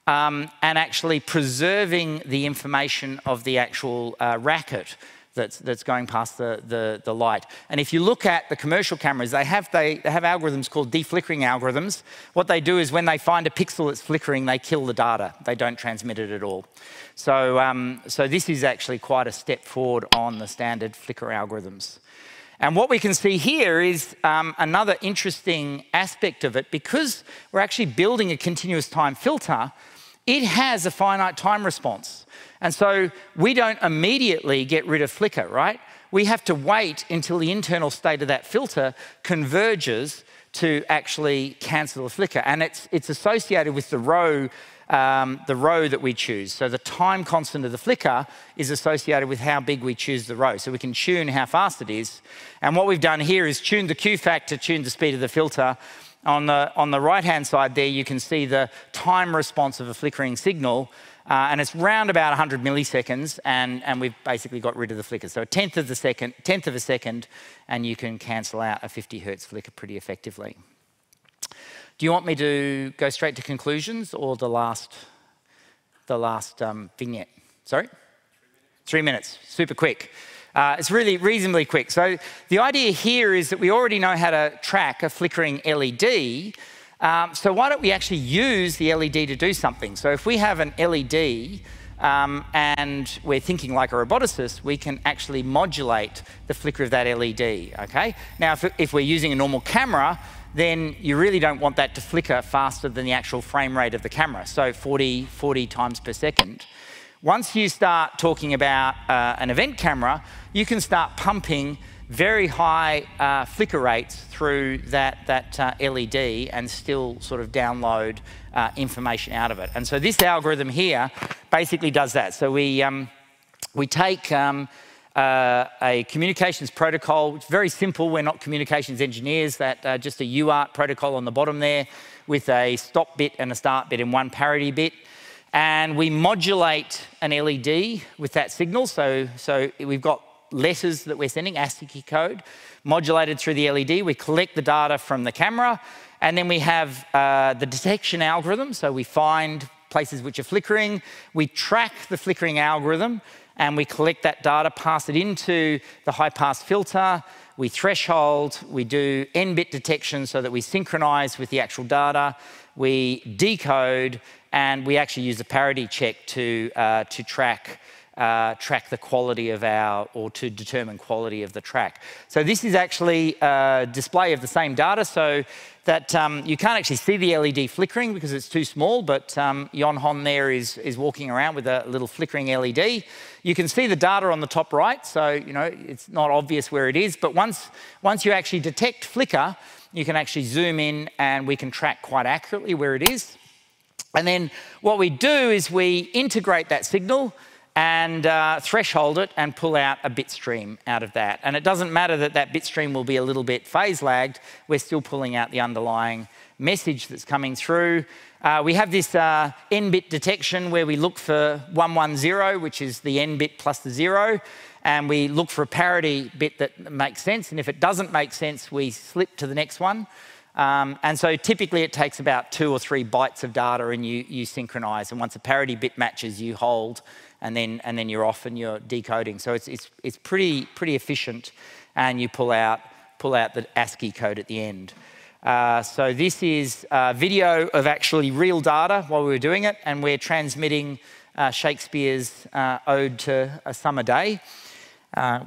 and actually preserving the information of the actual racket that's going past the light. And if you look at the commercial cameras, they have algorithms called deflickering algorithms. What they do is when they find a pixel that's flickering, they kill the data. They don't transmit it at all. So, so this is actually quite a step forward on the standard flicker algorithms. And what we can see here is another interesting aspect of it. Because we're actually building a continuous time filter, it has a finite time response. And so we don't immediately get rid of flicker, right? We have to wait until the internal state of that filter converges to actually cancel the flicker. And it's associated with the row that we choose. So the time constant of the flicker is associated with how big we choose the row. So we can tune how fast it is. And what we've done here is tune the Q factor, tune the speed of the filter. On the right-hand side there, you can see the time response of a flickering signal. And it's round about 100 milliseconds, and we've basically got rid of the flicker. So a tenth of a second, and you can cancel out a 50 hertz flicker pretty effectively. Do you want me to go straight to conclusions or the last vignette? Sorry? 3 minutes, super quick. It's really reasonably quick. So the idea here is that we already know how to track a flickering LED. So why don't we actually use the LED to do something? So if we have an LED and we're thinking like a roboticist, we can actually modulate the flicker of that LED, okay? Now, if we're using a normal camera, then you really don't want that to flicker faster than the actual frame rate of the camera, so 40 times per second. Once you start talking about an event camera, you can start pumping very high flicker rates through that LED and still sort of download information out of it. And so this algorithm here basically does that. So we take a communications protocol. It's very simple. We're not communications engineers. Just a UART protocol on the bottom there with a stop bit and a start bit and one parity bit. And we modulate an LED with that signal. So we've got letters that we're sending, ASCII code, modulated through the LED. We collect the data from the camera, and then we have the detection algorithm. So we find places which are flickering. We track the flickering algorithm, and we collect that data, pass it into the high-pass filter. We threshold. We do n-bit detection so that we synchronize with the actual data. We decode, and we actually use a parity check to track the quality of or to determine quality of the track. So this is actually a display of the same data, so that you can't actually see the LED flickering because it's too small, but Yon Hon there is walking around with a little flickering LED. You can see the data on the top right, so you know it's not obvious where it is, but once you actually detect flicker, you can actually zoom in and we can track quite accurately where it is. And then what we do is we integrate that signal and threshold it and pull out a bit stream out of that. And it doesn't matter that that bit stream will be a little bit phase lagged, we're still pulling out the underlying message that's coming through. We have this n-bit detection where we look for 110, which is the n-bit plus the 0, and we look for a parity bit that makes sense, and if it doesn't make sense, we slip to the next one. And so typically it takes about 2 or 3 bytes of data and you synchronize, and once a parity bit matches, you hold, and then you're off and you're decoding. So it's pretty efficient, and you pull out the ASCII code at the end. So this is a video of actually real data while we were doing it, and we're transmitting Shakespeare's Ode to a Summer Day,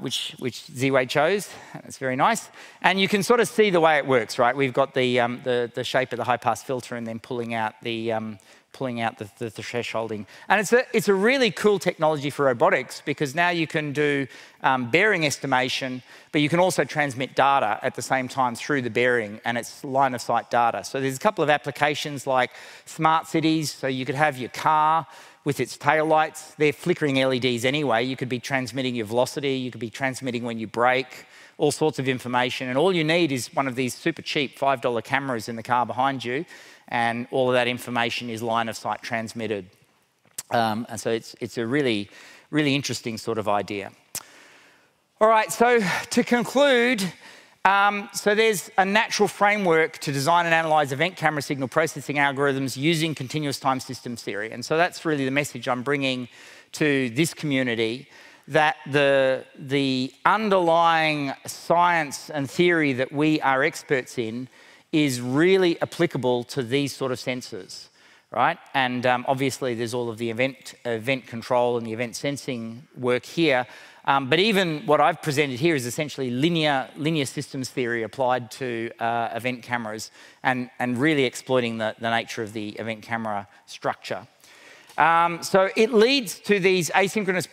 which Ziwei chose. It's very nice. And you can sort of see the way it works, right? We've got the shape of the high-pass filter and then pulling out the thresholding. And it's a really cool technology for robotics, because now you can do bearing estimation, but you can also transmit data at the same time through the bearing, and it's line-of-sight data. So there's a couple of applications like smart cities. So you could have your car with its taillights. They're flickering LEDs anyway. You could be transmitting your velocity. You could be transmitting when you brake, all sorts of information. And all you need is one of these super cheap $5 cameras in the car behind you, and all of that information is line-of-sight transmitted. And so it's a really, really interesting sort of idea. All right, so to conclude, so there's a natural framework to design and analyze event camera signal processing algorithms using continuous time systems theory. And so that's really the message I'm bringing to this community, that the underlying science and theory that we are experts in is really applicable to these sort of sensors, right? And obviously there's all of the event control and the event sensing work here. But even what I've presented here is essentially linear systems theory applied to event cameras, and really exploiting the nature of the event camera structure. So it leads to these asynchronous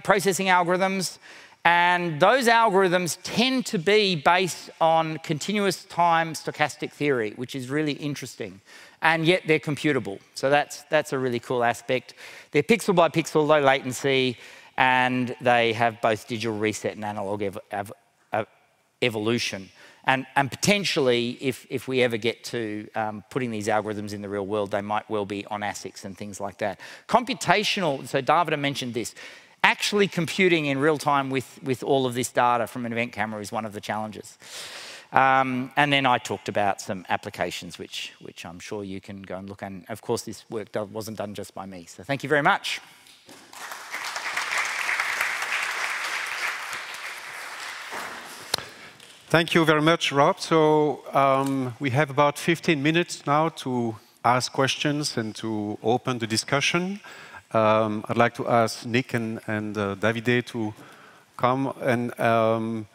processing algorithms, and those algorithms tend to be based on continuous time stochastic theory, which is really interesting, and yet they're computable. So that's a really cool aspect. They're pixel by pixel, low latency, and they have both digital reset and analog evolution. And potentially, if we ever get to putting these algorithms in the real world, they might well be on ASICs and things like that. Computational, so Davide mentioned this, actually computing in real time with all of this data from an event camera is one of the challenges. And then I talked about some applications which I'm sure you can go and look at. And of course, this work wasn't done just by me. So thank you very much. Thank you very much, Rob. So we have about 15 minutes now to ask questions and to open the discussion. I'd like to ask Nick and Davide to come. And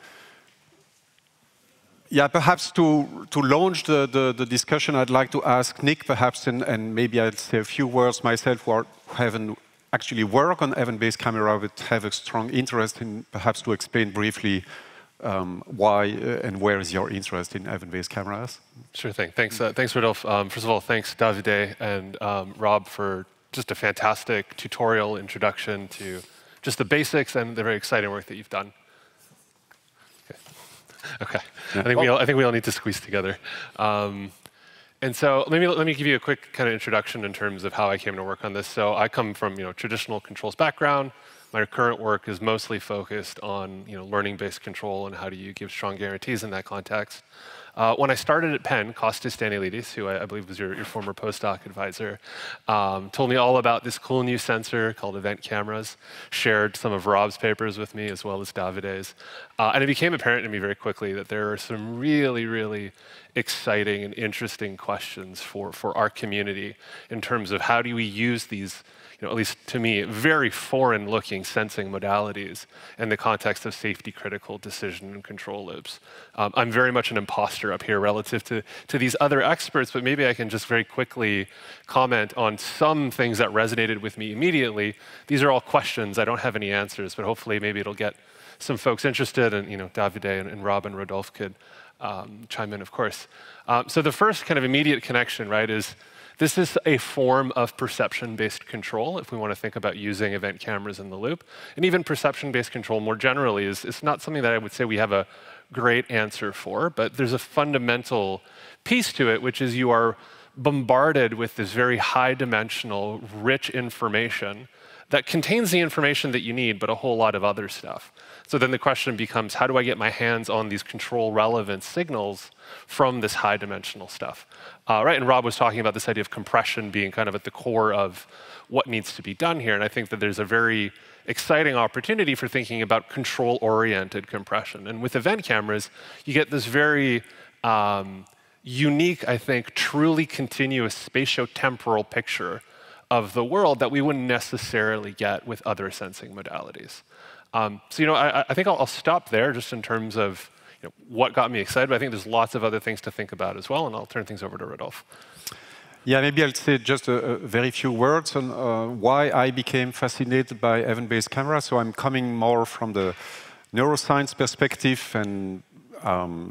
yeah, perhaps to launch the discussion, I'd like to ask Nick perhaps, and maybe I'd say a few words myself, who haven't actually worked on event-based camera, but have a strong interest in perhaps to explain briefly why and where is your interest in event-based cameras? Sure thing. Thanks, thanks, Rodolphe. First of all, thanks, Davide and Rob, for just a fantastic tutorial introduction to just the basics and the very exciting work that you've done. Okay. Yeah. I think we all need to squeeze together. And so let me give you a quick kind of introduction in terms of how I came to work on this. So I come from traditional controls background. My current work is mostly focused on learning-based control and how do you give strong guarantees in that context. When I started at Penn, Kostas Stanilidis, who I believe was your former postdoc advisor, told me all about this cool new sensor called event cameras, shared some of Rob's papers with me as well as Davide's. And it became apparent to me very quickly that there are some really, really exciting and interesting questions for our community in terms of how do we use these, at least to me, very foreign-looking sensing modalities in the context of safety-critical decision and control loops. I'm very much an imposter up here relative to these other experts, but maybe I can just very quickly comment on some things that resonated with me immediately. These are all questions. I don't have any answers, but hopefully maybe it'll get some folks interested, and Davide and Rob and Rodolphe could chime in, of course. So the first kind of immediate connection, right, is This is a form of perception-based control, if we want to think about using event cameras in the loop. And even perception-based control more generally is not something that I would say we have a great answer for, but there's a fundamental piece to it, which is you are bombarded with this very high-dimensional, rich information that contains the information that you need, but a whole lot of other stuff. So then the question becomes, how do I get my hands on these control-relevant signals from this high-dimensional stuff? Right, and Rob was talking about this idea of compression being kind of at the core of what needs to be done here, and I think that there's a very exciting opportunity for thinking about control-oriented compression. And with event cameras, you get this very unique, I think, truly continuous spatiotemporal picture of the world that we wouldn't necessarily get with other sensing modalities. So, I think I'll stop there just in terms of what got me excited, but I think there's lots of other things to think about as well, and I'll turn things over to Rodolphe. Yeah, maybe I'll say just a very few words on why I became fascinated by event-based cameras. So I'm coming more from the neuroscience perspective and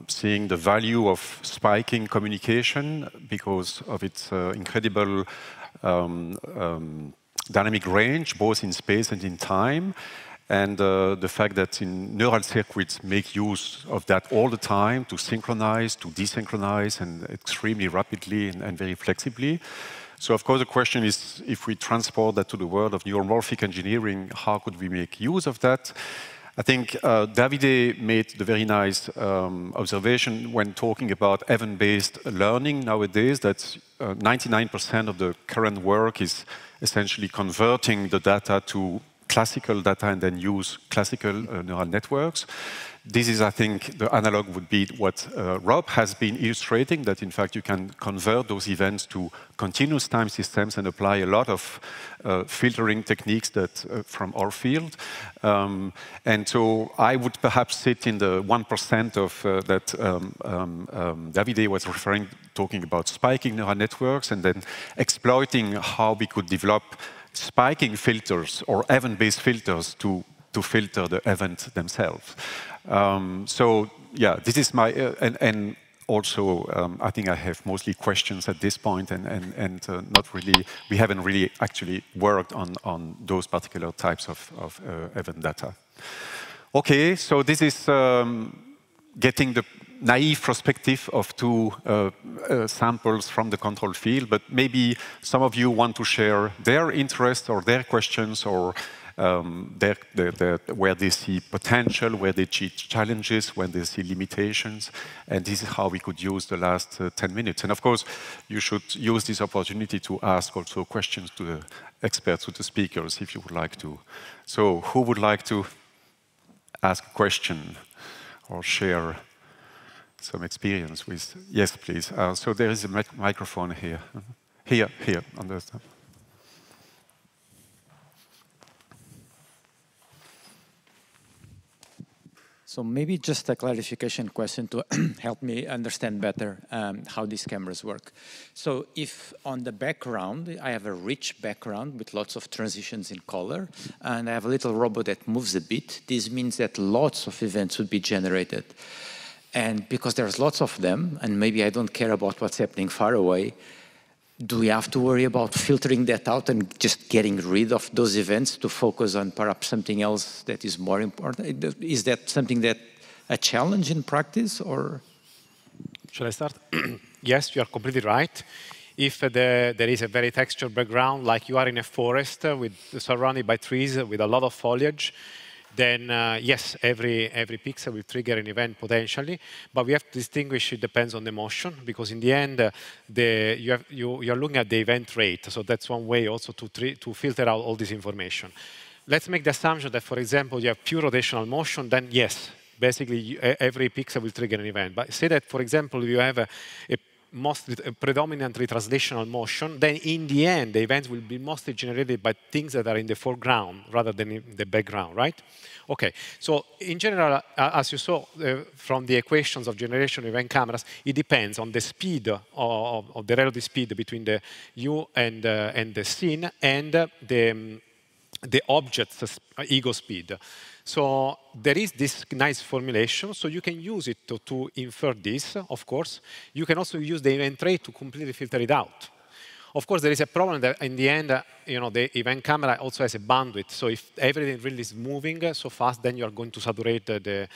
seeing the value of spiking communication because of its incredible dynamic range, both in space and in time. And the fact that in neural circuits make use of that all the time to synchronize, to desynchronize, and extremely rapidly and very flexibly. So of course the question is, if we transport that to the world of neuromorphic engineering, how could we make use of that? I think Davide made the very nice observation when talking about event-based learning nowadays that 99% of the current work is essentially converting the data to classical data and then use classical neural networks. This is, I think, the analog would be what Rob has been illustrating, that in fact you can convert those events to continuous time systems and apply a lot of filtering techniques that from our field. And so I would perhaps sit in the 1% of that Davide was referring, talking about spiking neural networks and then exploiting how we could develop spiking filters or event-based filters to filter the event themselves. So yeah, this is my, and also I think I have mostly questions at this point and not really, we haven't really actually worked on those particular types of event data. Okay, so this is getting the naive perspective of two samples from the control field, but maybe some of you want to share their interests or their questions or where they see potential, where they see challenges, where they see limitations, and this is how we could use the last 10 minutes. And of course, you should use this opportunity to ask also questions to the experts, to the speakers, if you would like to. So who would like to ask a question or share some experience with? Yes, please. So there is a microphone here. Here, on the top. So maybe just a clarification question to help me understand better how these cameras work. So if on the background, I have a rich background with lots of transitions in color, and I have a little robot that moves a bit, this means that lots of events would be generated. And because there's lots of them, and maybe I don't care about what's happening far away, do we have to worry about filtering that out and just getting rid of those events to focus on perhaps something else that is more important? Is that something that a challenge in practice, or? Shall I start? Yes, you are completely right. If there is a very textured background, like you are in a forest surrounded by trees with a lot of foliage, then yes, every pixel will trigger an event potentially, but we have to distinguish, it depends on the motion, because in the end, you're looking at the event rate, so that's one way also to filter out all this information. Let's make the assumption that, for example, you have pure rotational motion, then yes, basically every pixel will trigger an event. But say that, for example, you have a predominantly translational motion, then in the end, the events will be mostly generated by things that are in the foreground rather than in the background, right? Okay, so in general, as you saw from the equations of generation of event cameras, it depends on the speed of the relative speed between the U and the scene and the object's ego speed. So there is this nice formulation, so you can use it to infer this, of course. You can also use the event rate to completely filter it out. Of course, there is a problem that in the end, the event camera also has a bandwidth. So if everything really is moving so fast, then you are going to saturate the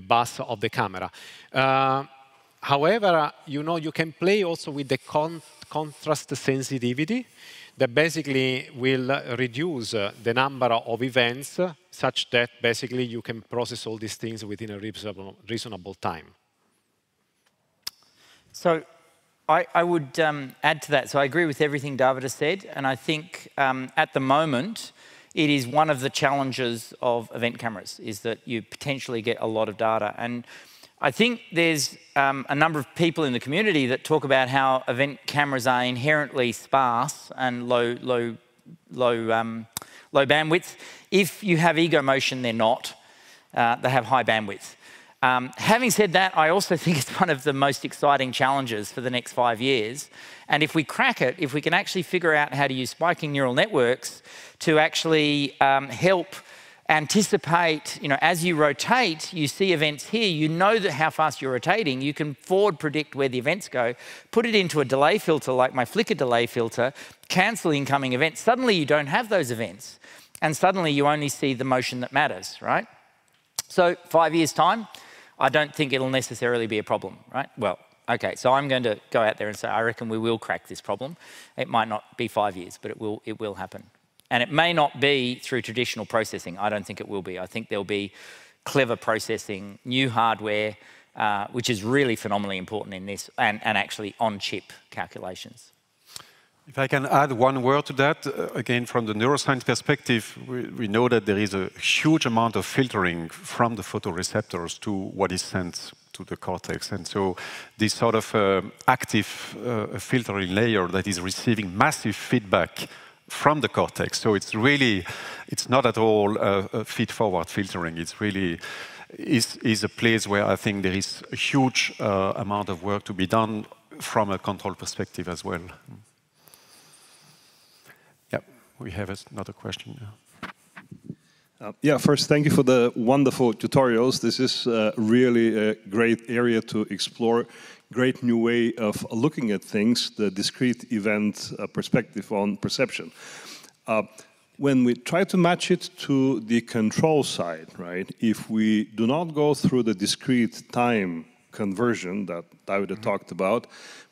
bus of the camera. However, you can play also with the contrast sensitivity that basically will reduce the number of events such that basically you can process all these things within a reasonable time. So I would add to that. So I agree with everything David has said. And I think at the moment, it is one of the challenges of event cameras, is that you potentially get a lot of data. And I think there's a number of people in the community that talk about how event cameras are inherently sparse and low bandwidth. If you have ego motion, they're not. They have high bandwidth. Having said that, I also think it's one of the most exciting challenges for the next 5 years. And if we crack it, if we can actually figure out how to use spiking neural networks to actually help anticipate, as you rotate, you see events here, you know that how fast you're rotating, you can forward predict where the events go, put it into a delay filter like my flicker delay filter, cancel incoming events. Suddenly you don't have those events. And suddenly you only see the motion that matters, right? So 5 years' time, I don't think it'll necessarily be a problem, right? Well, okay, so I'm going to go out there and say, I reckon we will crack this problem. It might not be 5 years, but it will happen. And it may not be through traditional processing. I don't think it will be. I think there'll be clever processing, new hardware, which is really phenomenally important in this, and actually on-chip calculations. If I can add one word to that, again, from the neuroscience perspective, we know that there is a huge amount of filtering from the photoreceptors to what is sent to the cortex. And so this sort of active filtering layer that is receiving massive feedback from the cortex. So it's not at all feed-forward filtering. It's really is a place where I think there is a huge amount of work to be done from a control perspective as well. Yeah, we have another question now. Yeah, first, thank you for the wonderful tutorials. This is really a great area to explore, great new way of looking at things, the discrete event perspective on perception. When we try to match it to the control side, right, if we do not go through the discrete time conversion that David talked about,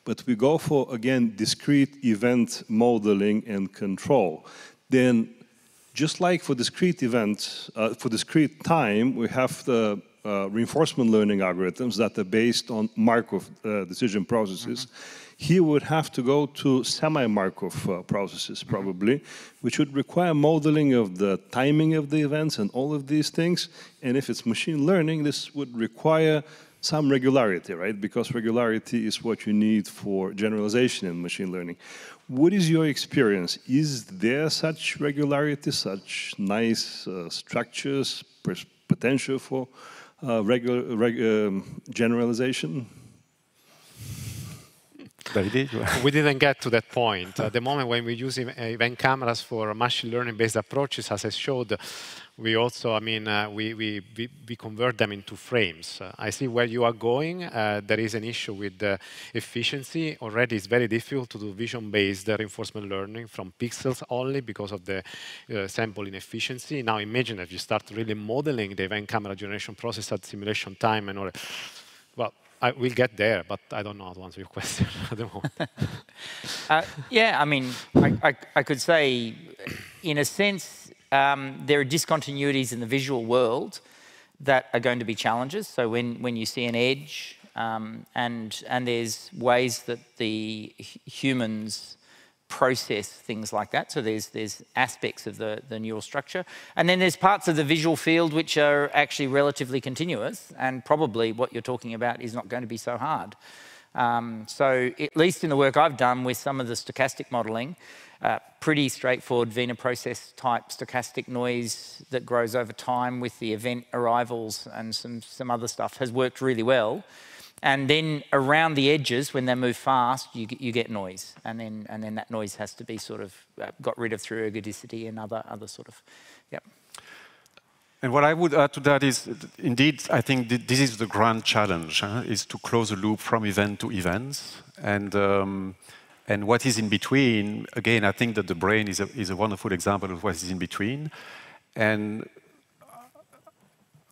but we go for, again, discrete event modeling and control, then just like for discrete events, for discrete time, we have the reinforcement learning algorithms that are based on Markov decision processes. Here we would have to go to semi-Markov processes, probably, which would require modeling of the timing of the events and all of these things. And if it's machine learning, this would require some regularity, right? Because regularity is what you need for generalization in machine learning. What is your experience? Is there such regularity, such nice structures, potential for generalization? We didn't get to that point. At the moment when we use event cameras for machine learning-based approaches, as I showed, we also, I mean, we convert them into frames. I see where you are going. There is an issue with efficiency. Already it's very difficult to do vision-based reinforcement learning from pixels only because of the sampling efficiency. Now imagine if you start really modeling the event camera generation process at simulation time and all that. Well, I will get there, but I don't know how to answer your question at the moment. Yeah, I mean, I could say, in a sense, there are discontinuities in the visual world that are going to be challenges. So when you see an edge, and there's ways that the humans process things like that. So there's aspects of the neural structure. And then there's parts of the visual field which are actually relatively continuous, and probably what you're talking about is not going to be so hard. So at least in the work I've done with some of the stochastic modeling, pretty straightforward Wiener process type stochastic noise that grows over time with the event arrivals and some other stuff has worked really well. And then around the edges, when they move fast, you get noise, and then that noise has to be sort of got rid of through ergodicity and other sort of, yeah. And what I would add to that is, indeed, I think this is the grand challenge, is to close the loop from event to events. And And what is in between, again, I think that the brain is a wonderful example of what is in between. And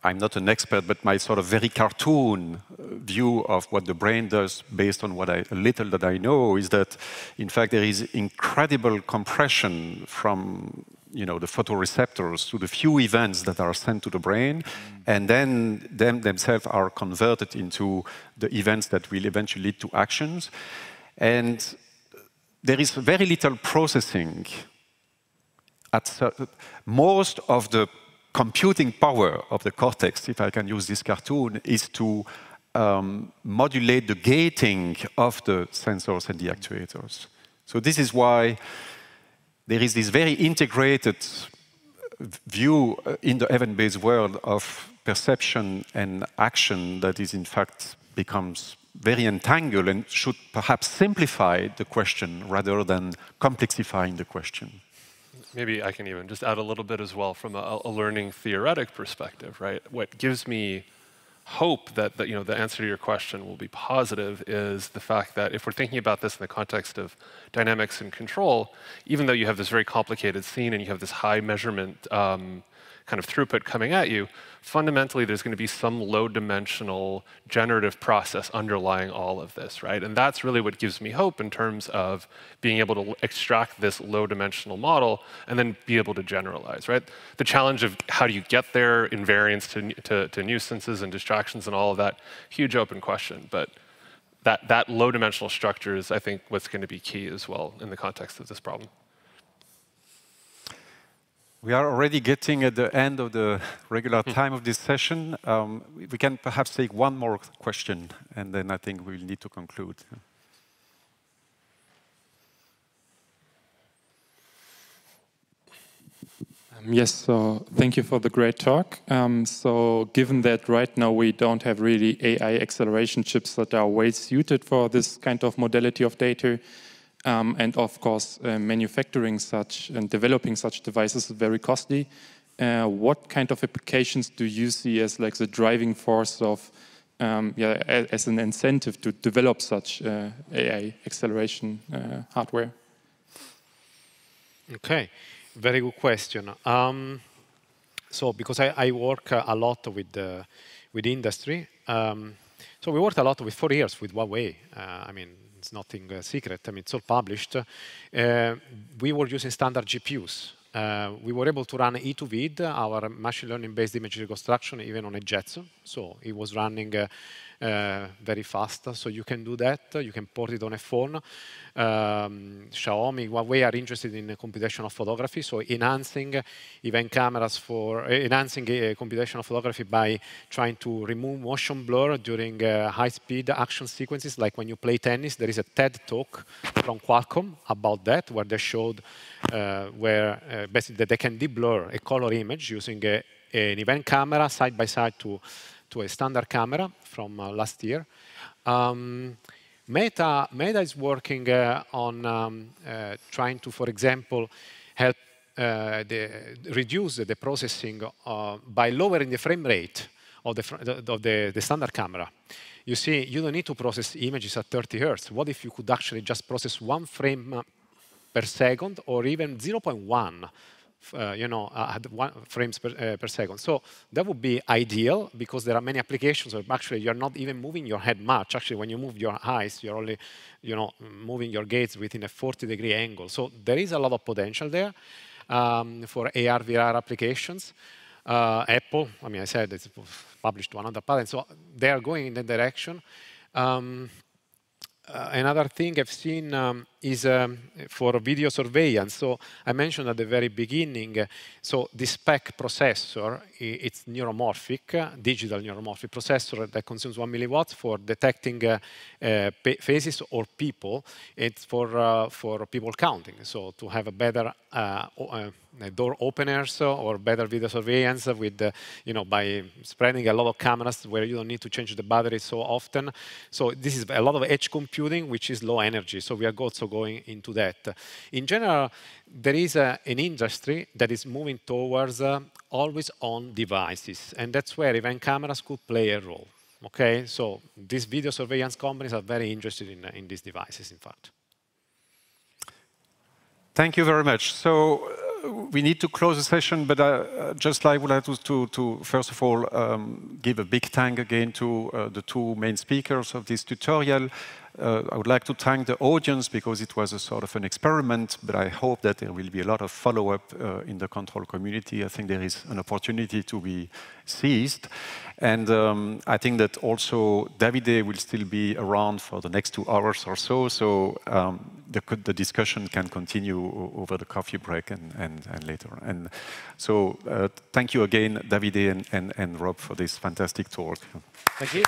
I'm not an expert, but my sort of very cartoon view of what the brain does based on what a little that I know is that, in fact, there is incredible compression from the photoreceptors to the few events that are sent to the brain, and then them themselves are converted into the events that will eventually lead to actions. And there is very little processing. Most of the computing power of the cortex, if I can use this cartoon, is to modulate the gating of the sensors and the actuators. So this is why there is this very integrated view in the event-based world of perception and action that is, in fact, becomes very entangled and should perhaps simplify the question rather than complexifying the question. Maybe I can even just add a little bit as well from a learning theoretic perspective, right? What gives me hope that the answer to your question will be positive is the fact that if we're thinking about this in the context of dynamics and control, even though you have this very complicated scene and you have this high measurement kind of throughput coming at you, fundamentally there's going to be some low-dimensional generative process underlying all of this, right? And that's really what gives me hope in terms of being able to extract this low-dimensional model and then be able to generalize, right? The challenge of how do you get there, invariance to nuisances and distractions and all of that, huge open question. But that low-dimensional structure is, I think, what's going to be key as well in the context of this problem. We are already getting at the end of the regular time of this session. We can perhaps take one more question, and then I think we'll need to conclude. Yes, so thank you for the great talk. So given that right now we don't have really AI acceleration chips that are well suited for this kind of modality of data, and of course, manufacturing such and developing such devices is very costly. What kind of applications do you see as like the driving force of, as an incentive to develop such AI acceleration hardware? Okay, very good question. So because I work a lot with industry, so we worked a lot with 4 years with Huawei. I mean, it's nothing secret. I mean, it's all published. We were using standard GPUs. We were able to run E2VID, our machine learning-based image reconstruction, even on a Jetson. So it was running very fast. So you can do that. You can port it on a phone. Xiaomi, Huawei are interested in computational photography, so enhancing event cameras for enhancing computational photography by trying to remove motion blur during high-speed action sequences, like when you play tennis. There is a TED talk from Qualcomm about that, where they showed where basically that they can deblur a color image using an event camera side by side to a standard camera from last year. Meta is working on trying to, for example, help reduce the processing by lowering the frame rate of the standard camera. You see, you don't need to process images at 30 Hertz. What if you could actually just process 1 frame per second, or even 0.1? At 1 frames per second. So that would be ideal, because there are many applications where actually you're not even moving your head much. Actually, when you move your eyes, you're only moving your gaze within a 40-degree angle. So there is a lot of potential there for AR, VR applications. Apple, I mean, I said it's published 100 patents, so they are going in that direction. Another thing I've seen is for video surveillance. So I mentioned at the very beginning, so the spec processor, it's neuromorphic, digital neuromorphic processor that consumes 1 milliwatts for detecting faces or people. It's for people counting, so to have a better door openers or better video surveillance with, by spreading a lot of cameras where you don't need to change the battery so often. So this is a lot of edge computing, which is low energy. So we are also going into that. In general, there is an industry that is moving towards always-on devices, and that's where event cameras could play a role. Okay, so these video surveillance companies are very interested in these devices, in fact. Thank you very much. So we need to close the session, but I would like to first of all give a big thank again to the two main speakers of this tutorial. I would like to thank the audience because it was a sort of an experiment, but I hope that there will be a lot of follow-up in the control community. I think there is an opportunity to be seized. And I think that also Davide will still be around for the next 2 hours or so, so the discussion can continue over the coffee break and later. And so thank you again, Davide and Rob, for this fantastic talk. Thank you.